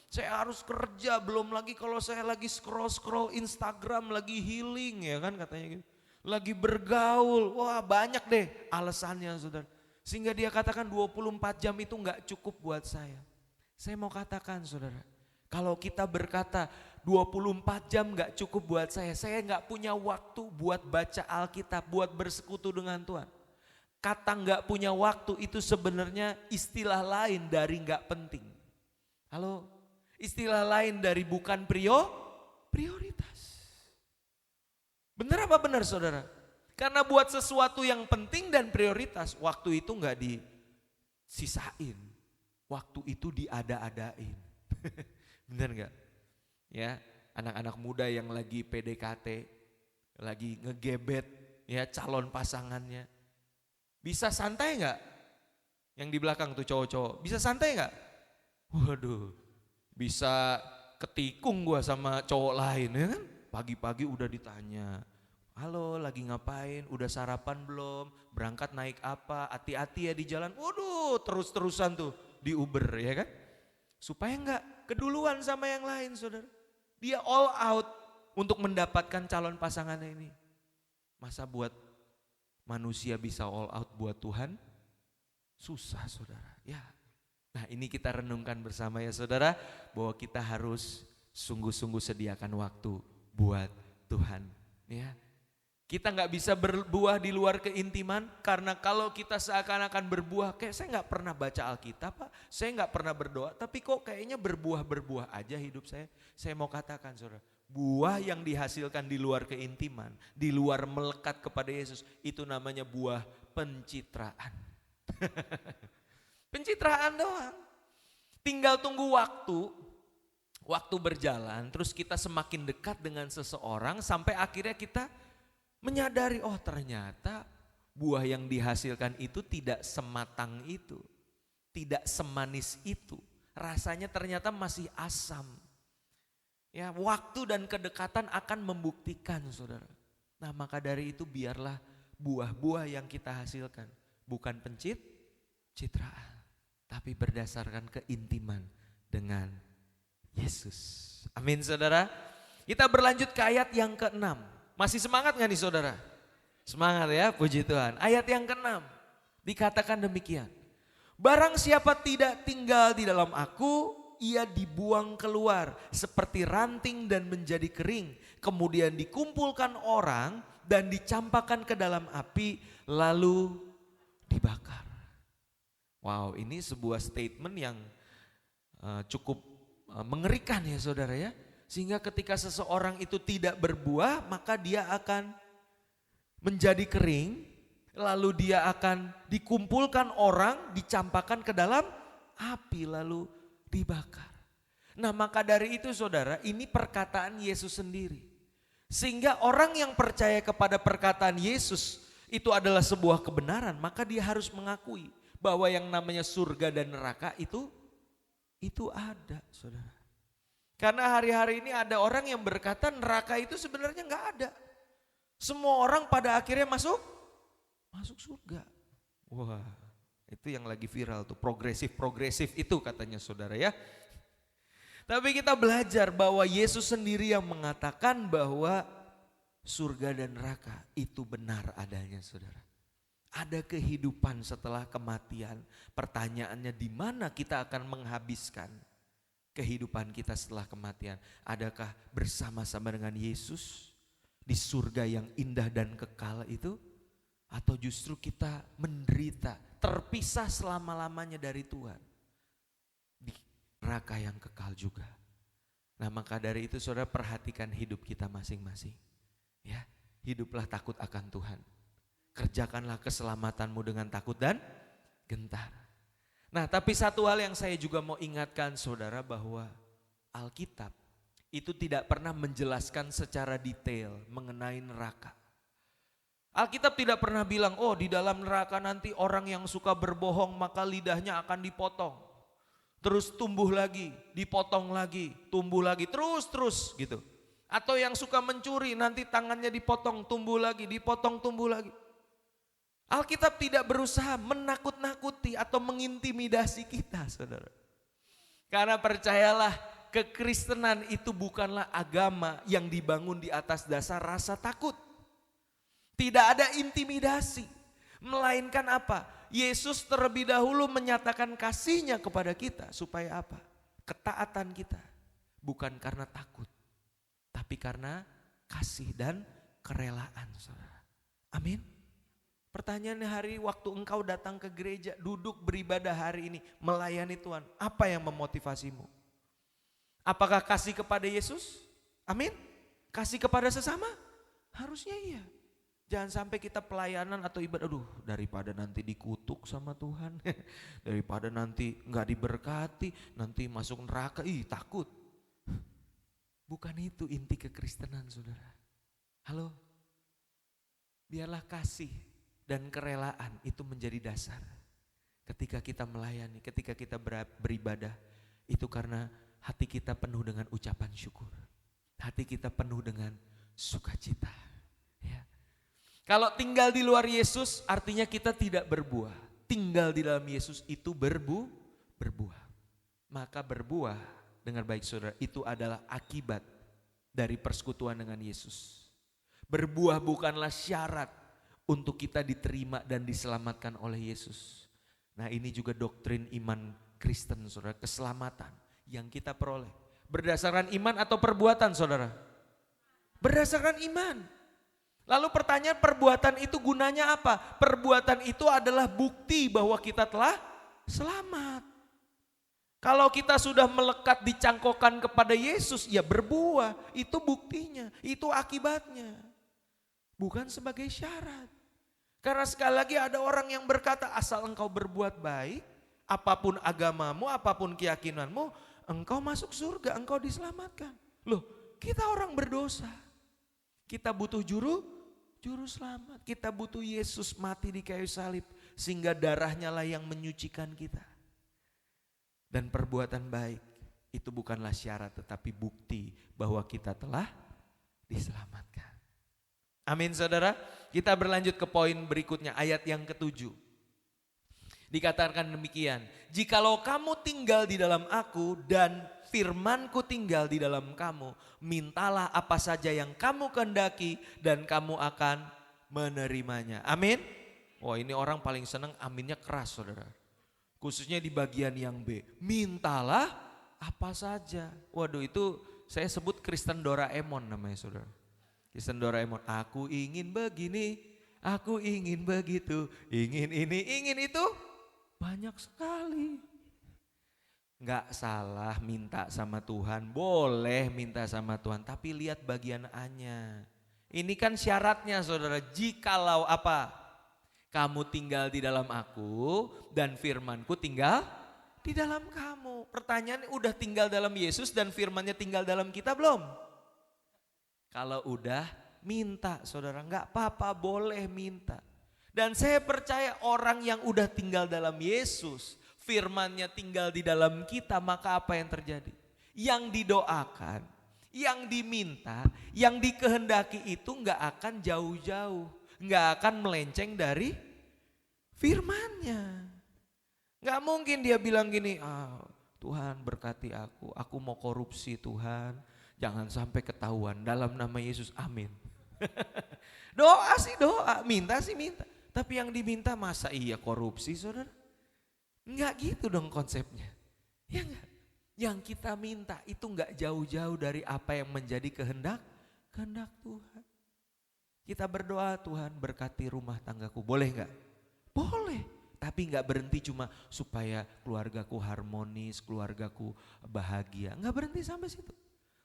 Saya harus kerja, belum lagi kalau saya lagi scroll Instagram, lagi healing ya kan katanya gitu. Lagi bergaul, banyak deh alasannya saudara. Sehingga dia katakan 24 jam itu gak cukup buat saya. Saya mau katakan saudara, kalau kita berkata 24 jam gak cukup buat saya gak punya waktu buat baca Alkitab, buat bersekutu dengan Tuhan. Kata gak punya waktu itu sebenarnya istilah lain dari gak penting. Halo, istilah lain dari bukan prioritas. Benar apa benar saudara? Karena buat sesuatu yang penting dan prioritas, waktu itu gak disisain, waktu itu diada-adain. Benar gak? Ya, anak-anak muda yang lagi PDKT, lagi ngegebet ya calon pasangannya. Bisa santai gak? Yang di belakang tuh cowok-cowok, bisa santai gak? Waduh, bisa ketikung gua sama cowok lain ya kan? Pagi-pagi udah ditanya, halo lagi ngapain, udah sarapan belum, berangkat naik apa, hati-hati ya di jalan. Waduh, terus-terusan tuh di Uber ya kan? Supaya enggak keduluan sama yang lain saudara. Dia all out untuk mendapatkan calon pasangannya ini. Masa buat manusia bisa all out buat Tuhan? Susah saudara. Ya. Nah ini kita renungkan bersama ya saudara, bahwa kita harus sungguh-sungguh sediakan waktu buat Tuhan. Ya. Kita nggak bisa berbuah di luar keintiman, karena kalau kita seakan-akan berbuah, kayak saya nggak pernah baca Alkitab Pak, saya nggak pernah berdoa, tapi kok kayaknya berbuah-berbuah aja hidup saya. Saya mau katakan saudara, buah yang dihasilkan di luar keintiman, di luar melekat kepada Yesus, itu namanya buah pencitraan. Pencitraan doang. Tinggal tunggu waktu berjalan, terus kita semakin dekat dengan seseorang, sampai akhirnya kita menyadari, oh ternyata buah yang dihasilkan itu tidak sematang itu, tidak semanis itu, rasanya ternyata masih asam. Ya, waktu dan kedekatan akan membuktikan saudara. Nah maka dari itu biarlah buah-buah yang kita hasilkan bukan pencitraan, tapi berdasarkan keintiman dengan Yesus. Amin saudara. Kita berlanjut ke ayat yang ke-6. Masih semangat gak nih saudara? Semangat ya, puji Tuhan. Ayat yang ke-6 dikatakan demikian. Barang siapa tidak tinggal di dalam aku, ia dibuang keluar seperti ranting dan menjadi kering. Kemudian dikumpulkan orang dan dicampakkan ke dalam api lalu dibakar. Wow, ini sebuah statement yang cukup mengerikan ya saudara ya. Sehingga ketika seseorang itu tidak berbuah, maka dia akan menjadi kering, lalu dia akan dikumpulkan orang, dicampakkan ke dalam api lalu dibakar. Nah maka dari itu saudara, ini perkataan Yesus sendiri. Sehingga orang yang percaya kepada perkataan Yesus itu adalah sebuah kebenaran, maka dia harus mengakui bahwa yang namanya surga dan neraka itu ada saudara. Karena hari-hari ini ada orang yang berkata neraka itu sebenarnya nggak ada. Semua orang pada akhirnya masuk surga. Wah, itu yang lagi viral tuh, progresif itu katanya saudara ya. Tapi kita belajar bahwa Yesus sendiri yang mengatakan bahwa surga dan neraka itu benar adanya saudara. Ada kehidupan setelah kematian. Pertanyaannya di mana kita akan menghabiskan kehidupan kita setelah kematian? Adakah bersama-sama dengan Yesus di surga yang indah dan kekal itu? Atau justru kita menderita, terpisah selama-lamanya dari Tuhan di neraka yang kekal juga? Nah maka dari itu saudara, perhatikan hidup kita masing-masing. Ya, hiduplah takut akan Tuhan. Kerjakanlah keselamatanmu dengan takut dan gentar. Nah tapi satu hal yang saya juga mau ingatkan saudara, bahwa Alkitab itu tidak pernah menjelaskan secara detail mengenai neraka. Alkitab tidak pernah bilang, oh di dalam neraka nanti orang yang suka berbohong maka lidahnya akan dipotong. Terus tumbuh lagi, dipotong lagi, tumbuh lagi, terus gitu. Atau yang suka mencuri nanti tangannya dipotong, tumbuh lagi, dipotong, tumbuh lagi. Alkitab tidak berusaha menakut-nakuti atau mengintimidasi kita saudara. Karena percayalah, kekristenan itu bukanlah agama yang dibangun di atas dasar rasa takut. Tidak ada intimidasi. Melainkan apa? Yesus terlebih dahulu menyatakan kasihnya kepada kita. Supaya apa? Ketaatan kita. Bukan karena takut. Tapi karena kasih dan kerelaan saudara. Amin. Pertanyaannya, hari waktu engkau datang ke gereja, duduk beribadah hari ini, melayani Tuhan, apa yang memotivasimu? Apakah kasih kepada Yesus? Amin. Kasih kepada sesama? Harusnya iya. Jangan sampai kita pelayanan atau ibadah, aduh daripada nanti dikutuk sama Tuhan, daripada nanti nggak diberkati, nanti masuk neraka, takut. Bukan itu inti kekristenan saudara. Halo, biarlah kasih dan kerelaan itu menjadi dasar. Ketika kita melayani, ketika kita beribadah, itu karena hati kita penuh dengan ucapan syukur. Hati kita penuh dengan sukacita. Ya. Kalau tinggal di luar Yesus artinya kita tidak berbuah. Tinggal di dalam Yesus itu berbuah. Maka berbuah, dengar baik saudara, itu adalah akibat dari persekutuan dengan Yesus. Berbuah bukanlah syarat untuk kita diterima dan diselamatkan oleh Yesus. Nah ini juga doktrin iman Kristen saudara, keselamatan yang kita peroleh. Berdasarkan iman atau perbuatan saudara? Berdasarkan iman. Lalu pertanyaan, perbuatan itu gunanya apa? Perbuatan itu adalah bukti bahwa kita telah selamat. Kalau kita sudah melekat dicangkokkan kepada Yesus, ya berbuah. Itu buktinya, itu akibatnya. Bukan sebagai syarat. Karena sekali lagi ada orang yang berkata, asal engkau berbuat baik, apapun agamamu, apapun keyakinanmu, engkau masuk surga, engkau diselamatkan. Loh, kita orang berdosa. Kita butuh juru selamat. Kita butuh Yesus mati di kayu salib, sehingga darahnya lah yang menyucikan kita. Dan perbuatan baik itu bukanlah syarat, tetapi bukti bahwa kita telah diselamatkan. Amin saudara. Kita berlanjut ke poin berikutnya, ayat yang ke-7. Dikatakan demikian, jikalau kamu tinggal di dalam aku dan firmanku tinggal di dalam kamu, mintalah apa saja yang kamu kehendaki dan kamu akan menerimanya. Amin. Wah ini orang paling senang aminnya keras saudara. Khususnya di bagian yang B, mintalah apa saja. Waduh itu saya sebut Kristen Doraemon namanya saudara. Kristen Doraemon, aku ingin begini, aku ingin begitu, ingin ini, ingin itu. Banyak sekali. Enggak salah minta sama Tuhan, boleh minta sama Tuhan, tapi lihat bagian A-nya. Ini kan syaratnya saudara, jikalau apa? Kamu tinggal di dalam aku dan firmanku tinggal di dalam kamu. Pertanyaannya, udah tinggal dalam Yesus dan firmannya tinggal dalam kita belum? Kalau udah, minta saudara, enggak apa-apa, boleh minta. Dan saya percaya orang yang udah tinggal dalam Yesus, firman-Nya tinggal di dalam kita, maka apa yang terjadi? Yang didoakan, yang diminta, yang dikehendaki itu enggak akan jauh-jauh, enggak akan melenceng dari firman-Nya. Enggak mungkin dia bilang gini, Tuhan berkati aku mau korupsi Tuhan, jangan sampai ketahuan dalam nama Yesus, amin. Doa sih doa, minta sih minta. Tapi yang diminta masa iya korupsi saudara? Enggak gitu dong konsepnya. Ya enggak? Yang kita minta itu enggak jauh-jauh dari apa yang menjadi kehendak Tuhan. Kita berdoa, Tuhan berkati rumah tanggaku, boleh enggak? Boleh. Tapi enggak berhenti cuma supaya keluargaku harmonis, keluargaku bahagia. Enggak berhenti sampai situ.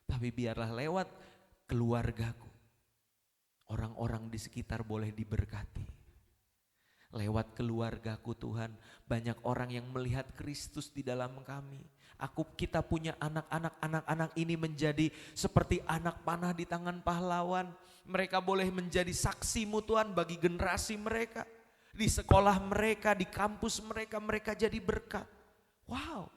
Tapi biarlah lewat keluargaku, orang-orang di sekitar boleh diberkati. Lewat keluargaku Tuhan, banyak orang yang melihat Kristus di dalam kami. Kita punya anak-anak ini menjadi seperti anak panah di tangan pahlawan. Mereka boleh menjadi saksi-Mu Tuhan bagi generasi mereka. Di sekolah mereka, di kampus mereka, mereka jadi berkat. Wow,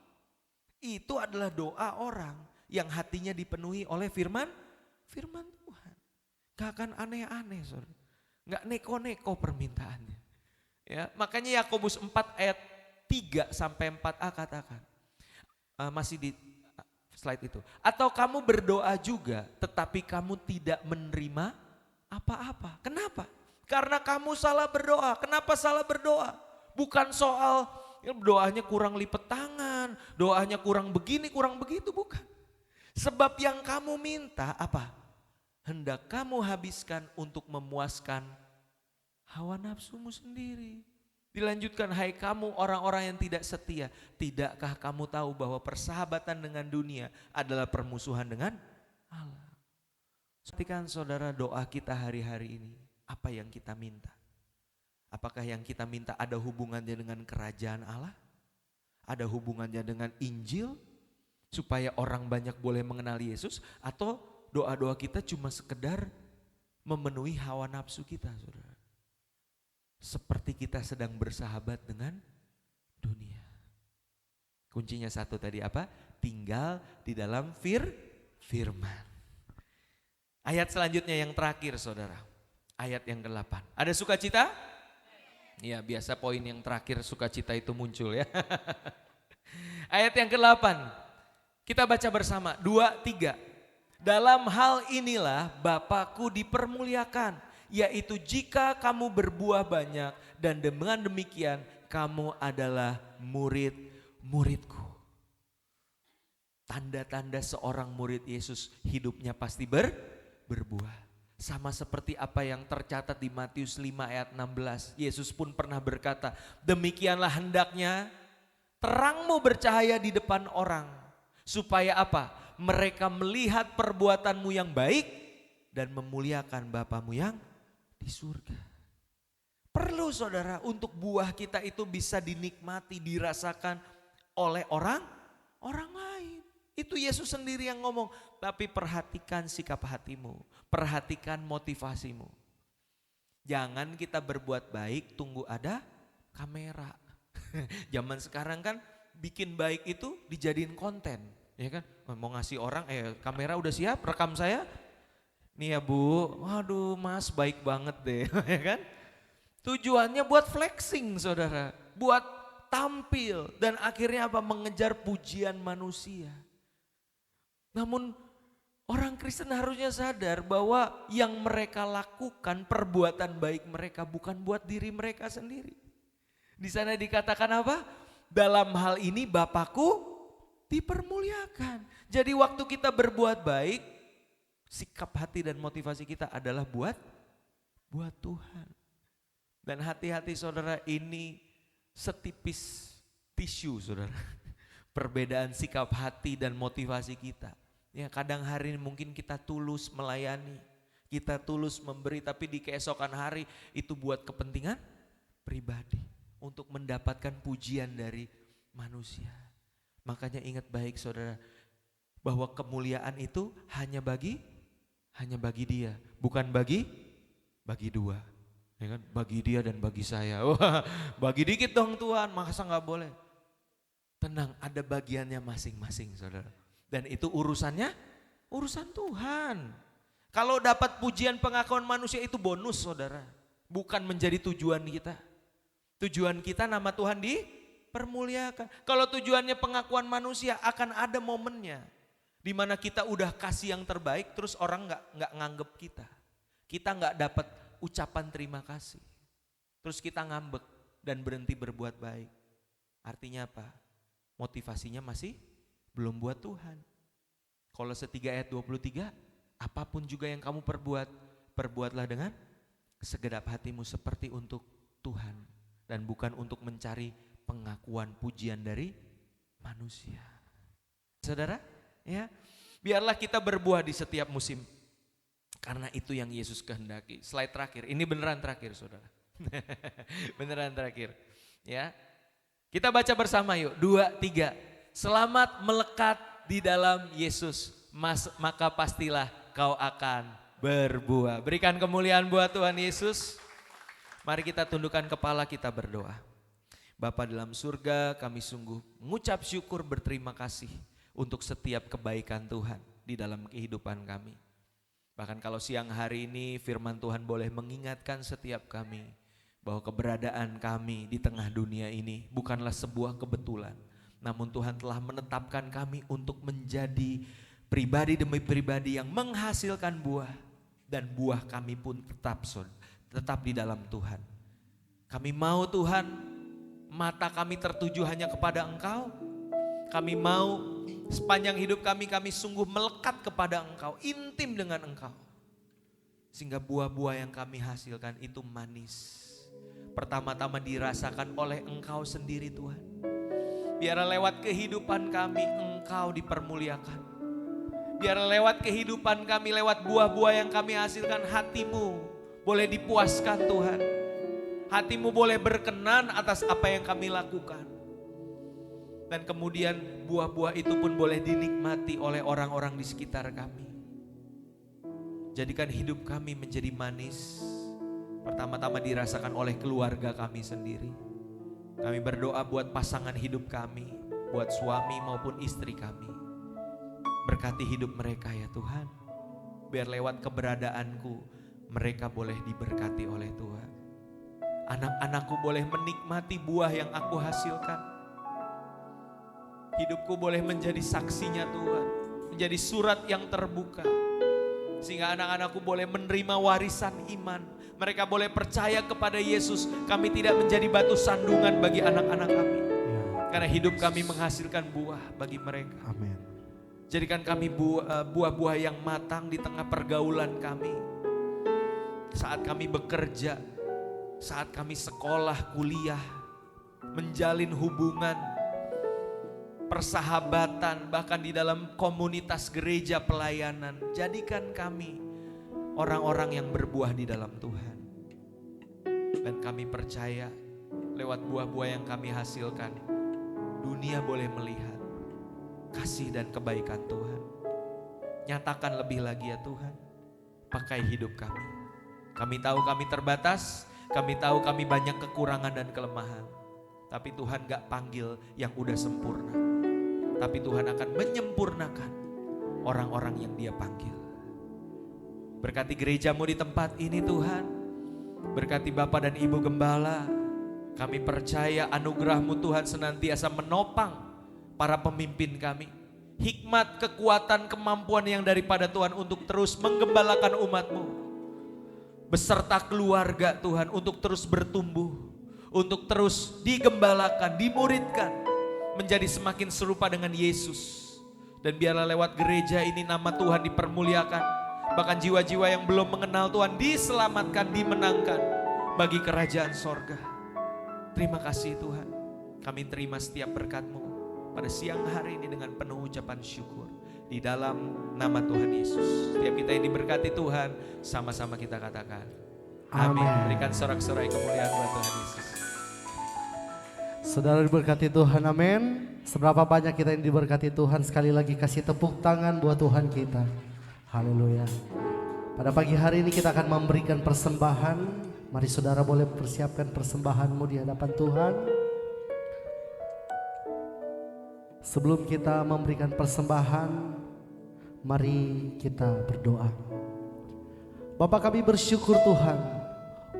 itu adalah doa orang yang hatinya dipenuhi oleh firman Tuhan. Gak akan aneh-aneh saudara, gak neko-neko permintaannya. Ya, makanya Yakobus 4 ayat 3 sampai 4a katakan, masih di slide itu. Atau kamu berdoa juga tetapi kamu tidak menerima apa-apa. Kenapa? Karena kamu salah berdoa. Kenapa salah berdoa? Bukan soal doanya kurang lipet tangan, doanya kurang begini, kurang begitu, bukan. Sebab yang kamu minta apa? Hendak kamu habiskan untuk memuaskan hawa nafsumu sendiri. Dilanjutkan, hai kamu orang-orang yang tidak setia, tidakkah kamu tahu bahwa persahabatan dengan dunia adalah permusuhan dengan Allah? Perhatikan saudara, doa kita hari-hari ini, apa yang kita minta? Apakah yang kita minta ada hubungannya dengan kerajaan Allah? Ada hubungannya dengan Injil? Supaya orang banyak boleh mengenal Yesus? Atau doa-doa kita cuma sekedar memenuhi hawa nafsu kita saudara? Seperti kita sedang bersahabat dengan dunia. Kuncinya satu tadi apa? Tinggal di dalam firman. Ayat selanjutnya yang terakhir saudara. Ayat yang ke-8. Ada sukacita? Ya biasa poin yang terakhir sukacita itu muncul ya. Ayat yang ke-8. Kita baca bersama 2, 3. Dalam hal inilah Bapakku dipermuliakan, yaitu jika kamu berbuah banyak dan dengan demikian kamu adalah murid-muridku. Tanda-tanda seorang murid Yesus hidupnya pasti berbuah. Sama seperti apa yang tercatat di Matius 5 ayat 16. Yesus pun pernah berkata, demikianlah hendaknya terangmu bercahaya di depan orang. Supaya apa? Mereka melihat perbuatanmu yang baik dan memuliakan Bapamu yang di surga. Perlu saudara untuk buah kita itu bisa dinikmati, dirasakan oleh orang lain. Itu Yesus sendiri yang ngomong, tapi perhatikan sikap hatimu, perhatikan motivasimu. Jangan kita berbuat baik tunggu ada kamera. Zaman sekarang kan bikin baik itu dijadiin konten, ya kan? Mau ngasih orang, kamera udah siap, rekam saya. Nih ya Bu, waduh Mas baik banget deh, ya kan? Tujuannya buat flexing saudara, buat tampil dan akhirnya apa? Mengejar pujian manusia. Namun orang Kristen harusnya sadar bahwa yang mereka lakukan, perbuatan baik mereka bukan buat diri mereka sendiri. Di sana dikatakan apa? Dalam hal ini Bapakku dipermuliakan. Jadi waktu kita berbuat baik, sikap hati dan motivasi kita adalah buat Tuhan. Dan hati-hati saudara, ini setipis tisu saudara. Perbedaan sikap hati dan motivasi kita. Ya, kadang hari ini mungkin kita tulus melayani, kita tulus memberi, tapi di keesokan hari itu buat kepentingan pribadi, untuk mendapatkan pujian dari manusia. Makanya ingat baik saudara, bahwa kemuliaan itu hanya bagi dia, bukan bagi dua. Ya kan? Bagi dia dan bagi saya. Wah, bagi dikit dong Tuhan, masa gak boleh? Tenang, ada bagiannya masing-masing saudara. Dan itu urusan Tuhan. Kalau dapat pujian pengakuan manusia itu bonus saudara. Bukan menjadi tujuan kita. Tujuan kita nama Tuhan dipermuliakan. Kalau tujuannya pengakuan manusia akan ada momennya. Di mana kita udah kasih yang terbaik terus orang nggak nganggep kita. Kita nggak dapat ucapan terima kasih. Terus kita ngambek dan berhenti berbuat baik. Artinya apa? Motivasinya masih belum buat Tuhan. Kolose 3 ayat 23, apapun juga yang kamu perbuatlah dengan segenap hatimu seperti untuk Tuhan dan bukan untuk mencari pengakuan pujian dari manusia. Saudara, ya, biarlah kita berbuah di setiap musim. Karena itu yang Yesus kehendaki. Slide terakhir, ini beneran terakhir saudara. Beneran terakhir. Ya, kita baca bersama yuk, 2, 3. Selamat melekat di dalam Yesus, maka pastilah kau akan berbuah. Berikan kemuliaan buat Tuhan Yesus. Mari kita tundukkan kepala, kita berdoa. Bapa dalam surga, kami sungguh mengucap syukur, berterima kasih untuk setiap kebaikan Tuhan di dalam kehidupan kami. Bahkan kalau siang hari ini firman Tuhan boleh mengingatkan setiap kami bahwa keberadaan kami di tengah dunia ini bukanlah sebuah kebetulan. Namun Tuhan telah menetapkan kami untuk menjadi pribadi demi pribadi yang menghasilkan buah. Dan buah kami pun tetap di dalam Tuhan. Kami mau Tuhan, mata kami tertuju hanya kepada Engkau. Kami mau sepanjang hidup kami sungguh melekat kepada Engkau, intim dengan Engkau. Sehingga buah-buah yang kami hasilkan itu manis. Pertama-tama dirasakan oleh Engkau sendiri Tuhan. Biar lewat kehidupan kami Engkau dipermuliakan. Biar lewat kehidupan kami, lewat buah-buah yang kami hasilkan, hati-Mu boleh dipuaskan Tuhan. Hati-Mu boleh berkenan atas apa yang kami lakukan. Dan kemudian buah-buah itu pun boleh dinikmati oleh orang-orang di sekitar kami. Jadikan hidup kami menjadi manis. Pertama-tama dirasakan oleh keluarga kami sendiri. Kami berdoa buat pasangan hidup kami, buat suami maupun istri kami. Berkati hidup mereka ya Tuhan. Biar lewat keberadaanku, mereka boleh diberkati oleh Tuhan. Anak-anakku boleh menikmati buah yang aku hasilkan. Hidupku boleh menjadi saksinya Tuhan. Menjadi surat yang terbuka. Sehingga anak-anakku boleh menerima warisan iman. Mereka boleh percaya kepada Yesus. Kami tidak menjadi batu sandungan bagi anak-anak kami. Ya. Karena hidup kami menghasilkan buah bagi mereka. Amin. Jadikan kami buah-buah yang matang di tengah pergaulan kami. Saat kami bekerja, saat kami sekolah, kuliah, menjalin hubungan, persahabatan, bahkan di dalam komunitas gereja pelayanan. Jadikan kami orang-orang yang berbuah di dalam Tuhan. Dan kami percaya lewat buah-buah yang kami hasilkan, dunia boleh melihat kasih dan kebaikan Tuhan. Nyatakan lebih lagi ya Tuhan, pakai hidup kami. Kami tahu kami terbatas, kami tahu kami banyak kekurangan dan kelemahan. Tapi Tuhan gak panggil yang udah sempurna. Tapi Tuhan akan menyempurnakan orang-orang yang Dia panggil. Berkati gerejamu di tempat ini Tuhan. Berkati Bapak dan Ibu Gembala. Kami percaya anugerah-Mu Tuhan senantiasa menopang para pemimpin kami. Hikmat, kekuatan, kemampuan yang daripada Tuhan untuk terus menggembalakan umat-Mu. Beserta keluarga Tuhan untuk terus bertumbuh. Untuk terus digembalakan, dimuridkan. Menjadi semakin serupa dengan Yesus. Dan biarlah lewat gereja ini nama Tuhan dipermuliakan. Bahkan jiwa-jiwa yang belum mengenal Tuhan diselamatkan, dimenangkan bagi kerajaan sorga. Terima kasih Tuhan. Kami terima setiap berkat-Mu pada siang hari ini dengan penuh ucapan syukur. Di dalam nama Tuhan Yesus. Setiap kita yang diberkati Tuhan, sama-sama kita katakan amin. Berikan sorak-sorai kemuliaan buat Tuhan Yesus. Saudara diberkati Tuhan, amin. Seberapa banyak kita yang diberkati Tuhan, sekali lagi kasih tepuk tangan buat Tuhan kita. Haleluya. Pada pagi hari ini kita akan memberikan persembahan. Mari saudara boleh persiapkan persembahanmu di hadapan Tuhan. Sebelum kita memberikan persembahan, mari kita berdoa. Bapa, kami bersyukur Tuhan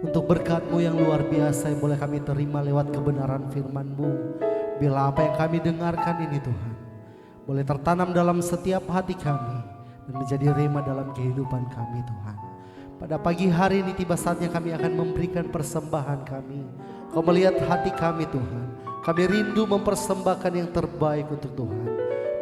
untuk berkat-Mu yang luar biasa yang boleh kami terima lewat kebenaran firman-Mu. Bila apa yang kami dengarkan ini Tuhan boleh tertanam dalam setiap hati kami dan menjadi rema dalam kehidupan kami Tuhan. Pada pagi hari ini tiba saatnya kami akan memberikan persembahan kami. Kau melihat hati kami Tuhan. Kami rindu mempersembahkan yang terbaik untuk Tuhan.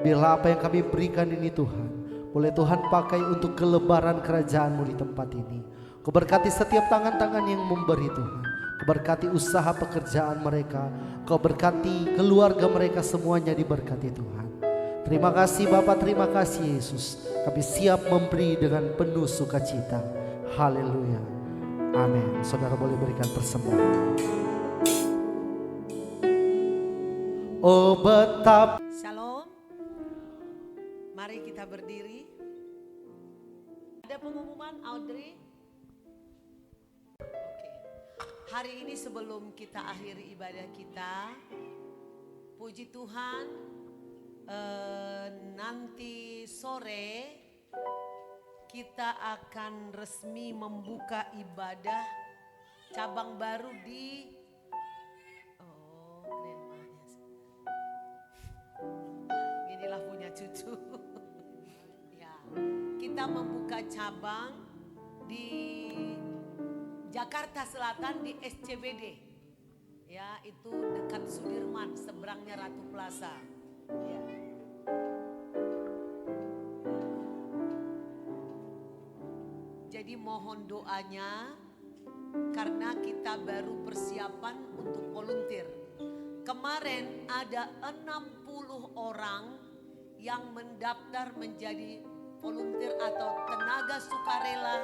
Bila apa yang kami berikan ini Tuhan boleh Tuhan pakai untuk kelebaran kerajaan-Mu di tempat ini. Kau berkati setiap tangan-tangan yang memberi Tuhan. Kau berkati usaha pekerjaan mereka. Kau berkati keluarga mereka, semuanya diberkati Tuhan. Terima kasih Bapak, terima kasih Yesus. Kami siap memberi dengan penuh sukacita. Haleluya. Amin. Saudara boleh berikan persembahan. Oh betapa. Shalom. Mari kita berdiri. Ada pengumuman Audrey? Oke. Hari ini sebelum kita akhiri ibadah kita, puji Tuhan, nanti sore kita akan resmi membuka ibadah cabang baru di inilah punya cucu. Ya, kita membuka cabang di Jakarta Selatan di SCBD. Ya, itu dekat Sudirman, seberangnya Ratu Plaza. Ya. Jadi mohon doanya karena kita baru persiapan untuk volunteer. Kemarin ada 60 orang yang mendaftar menjadi volunteer atau tenaga sukarela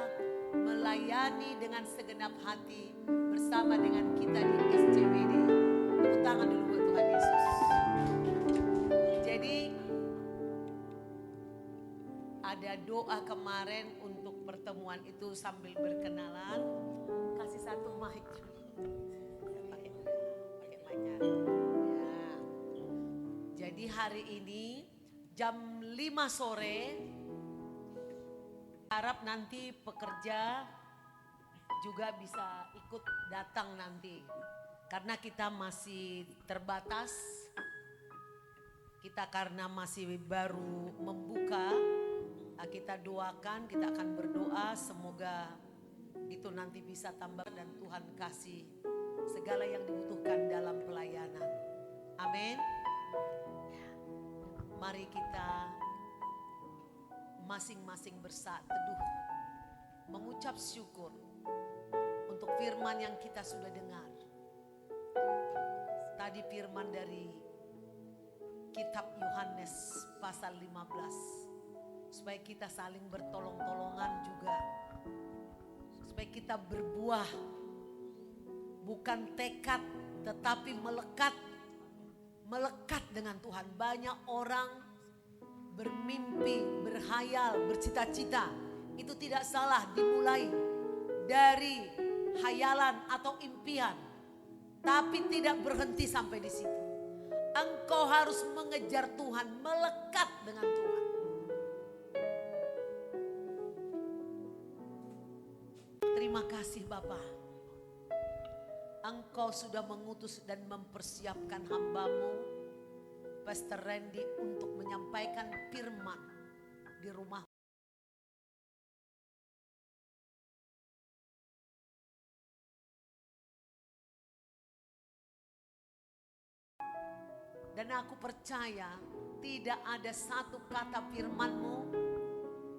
melayani dengan segenap hati bersama dengan kita di SCBD. Tepuk tangan dulu buat Tuhan Yesus. Jadi ada doa kemarin untuk pertemuan itu sambil berkenalan. Kasih satu mic. Pakai mic-nya. Ya. Jadi hari ini jam 5 sore harap nanti pekerja juga bisa ikut datang nanti. Karena kita masih terbatas. Kita karena masih baru membuka, kita kita doakan, kita akan berdoa semoga itu nanti bisa tambah dan Tuhan kasih segala yang dibutuhkan dalam pelayanan. Amin. Mari kita masing-masing bersaat teduh, mengucap syukur untuk firman yang kita sudah dengar. Tadi firman dari kitab Yohanes pasal 15. Supaya kita saling bertolong-tolongan juga. Supaya kita berbuah. Bukan tekad tetapi melekat. Melekat dengan Tuhan. Banyak orang bermimpi, berhayal, bercita-cita. Itu tidak salah, dimulai dari hayalan atau impian. Tapi tidak berhenti sampai di situ. Engkau harus mengejar Tuhan, melekat dengan Tuhan. Terima kasih Bapa. Engkau sudah mengutus dan mempersiapkan hamba-Mu, Pastor Randy, untuk menyampaikan firman di rumah. Dan aku percaya tidak ada satu kata firman-Mu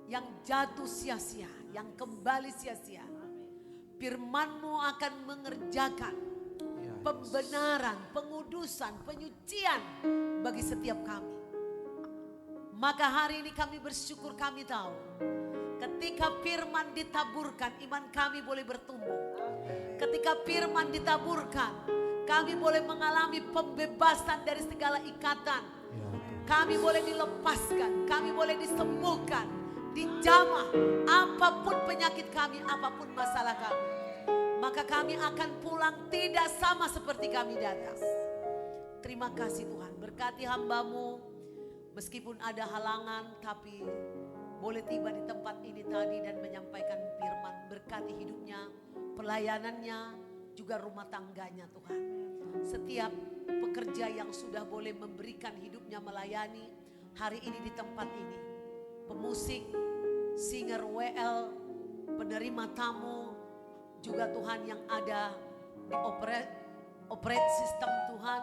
yang jatuh sia-sia, yang kembali sia-sia. Firman-Mu akan mengerjakan pembenaran, pengudusan, penyucian bagi setiap kami. Maka hari ini kami bersyukur, kami tahu ketika firman ditaburkan, iman kami boleh bertumbuh. Ketika firman ditaburkan, kami boleh mengalami pembebasan dari segala ikatan. Kami boleh dilepaskan, kami boleh disembuhkan, dijamah apapun penyakit kami, apapun masalah kami. Maka kami akan pulang tidak sama seperti kami datang. Terima kasih Tuhan, berkati hamba-Mu. Meskipun ada halangan tapi boleh tiba di tempat ini tadi dan menyampaikan firman. Berkati hidupnya, pelayanannya, juga rumah tangganya Tuhan. Setiap pekerja yang sudah boleh memberikan hidupnya melayani hari ini di tempat ini. Pemusik, singer WL, penerima tamu, juga Tuhan yang ada di operate system Tuhan.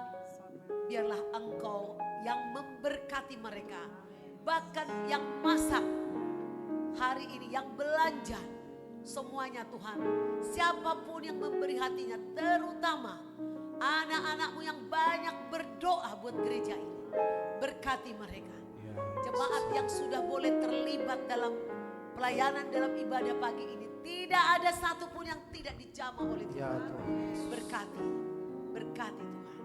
Biarlah Engkau yang memberkati mereka. Bahkan yang masak hari ini, yang belanja. Semuanya Tuhan, siapapun yang memberi hatinya, terutama anak-anak-Mu yang banyak berdoa buat gereja ini, berkati mereka. Jemaat yang sudah boleh terlibat dalam pelayanan, dalam ibadah pagi ini, tidak ada satupun yang tidak dijamah oleh Tuhan. Berkati, berkati Tuhan.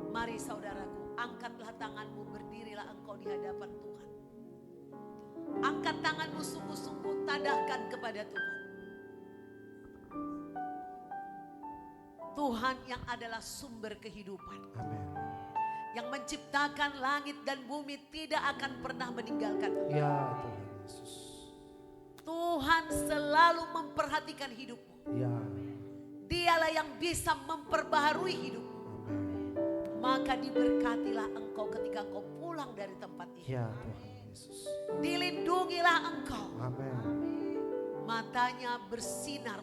Mari saudaraku, angkatlah tanganmu, berdirilah engkau di hadapan Tuhan. Angkat tanganmu sungguh-sungguh, tadahkan kepada Tuhan. Tuhan yang adalah sumber kehidupan. Amin. Yang menciptakan langit dan bumi tidak akan pernah meninggalkan. Ya Tuhan Yesus. Tuhan selalu memperhatikan hidupmu. Ya. Dialah yang bisa memperbaharui hidupmu. Maka diberkatilah engkau ketika engkau pulang dari tempat ini. Ya Tuhan Yesus. Dilindungilah engkau. Amin. Matanya bersinar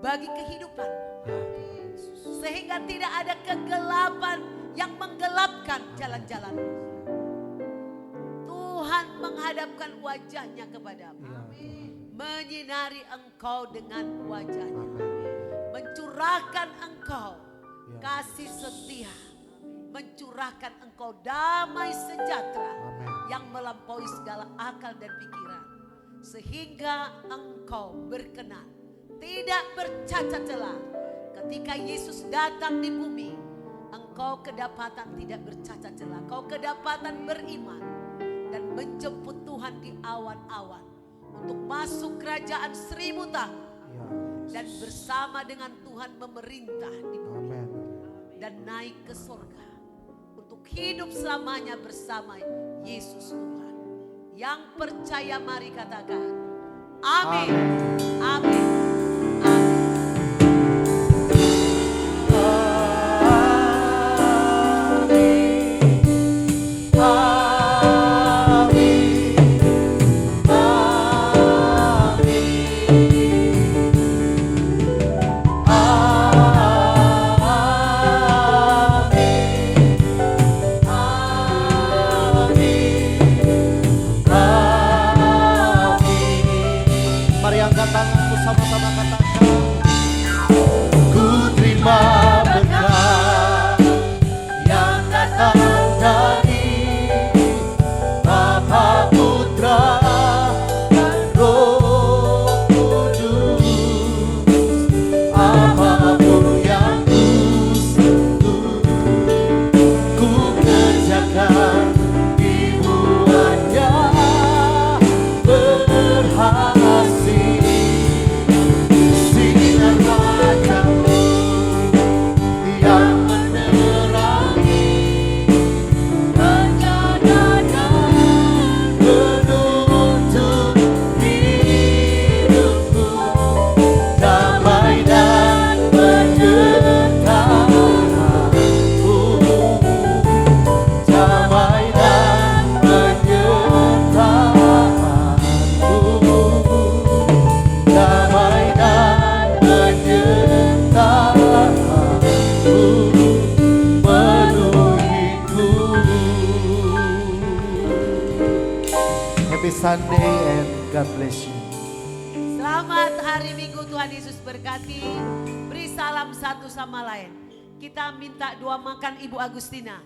bagi kehidupan. Ya Tuhan Yesus. Sehingga tidak ada kegelapan yang menggelapkan jalan-jalan. Tuhan menghadapkan wajahnya kepadamu. Ya Tuhan. Menyinari engkau dengan wajahnya. Amin. Mencurahkan engkau Ya. kasih setia. Mencurahkan engkau damai sejahtera. Amin. Yang melampaui segala akal dan pikiran. Sehingga engkau berkenan. Tidak bercacat celah. Ketika Yesus datang di bumi, engkau kedapatan tidak bercacat celah. Engkau kedapatan beriman. Dan menjemput Tuhan di awan-awan. Untuk masuk kerajaan 1000 tahun. Ya. Dan bersama dengan Tuhan memerintah di bumi. Amin. Dan naik ke surga. Untuk hidup selamanya bersama Yesus Tuhan. Yang percaya mari katakan. Amin. Amin. Amin. sama-sama katakan. Ku terima berkat yang datang dari Bapa, Putra, dan Roh Kudus. Apapun yang ku sentuh, ku kerjakan dibuatnya berhasil. Sinar wajah-Mu yang menerangi rencana dan penuntun hidupku. Damai dan menyertakanku. Damai dan menyertakanku. Damai dan menyertakanku. Penuhiku. Happy Sunday and God bless you. Selamat hari Minggu, Tuhan Yesus berkati. Beri salam satu sama lain. Kita minta doa makan Ibu Agustina.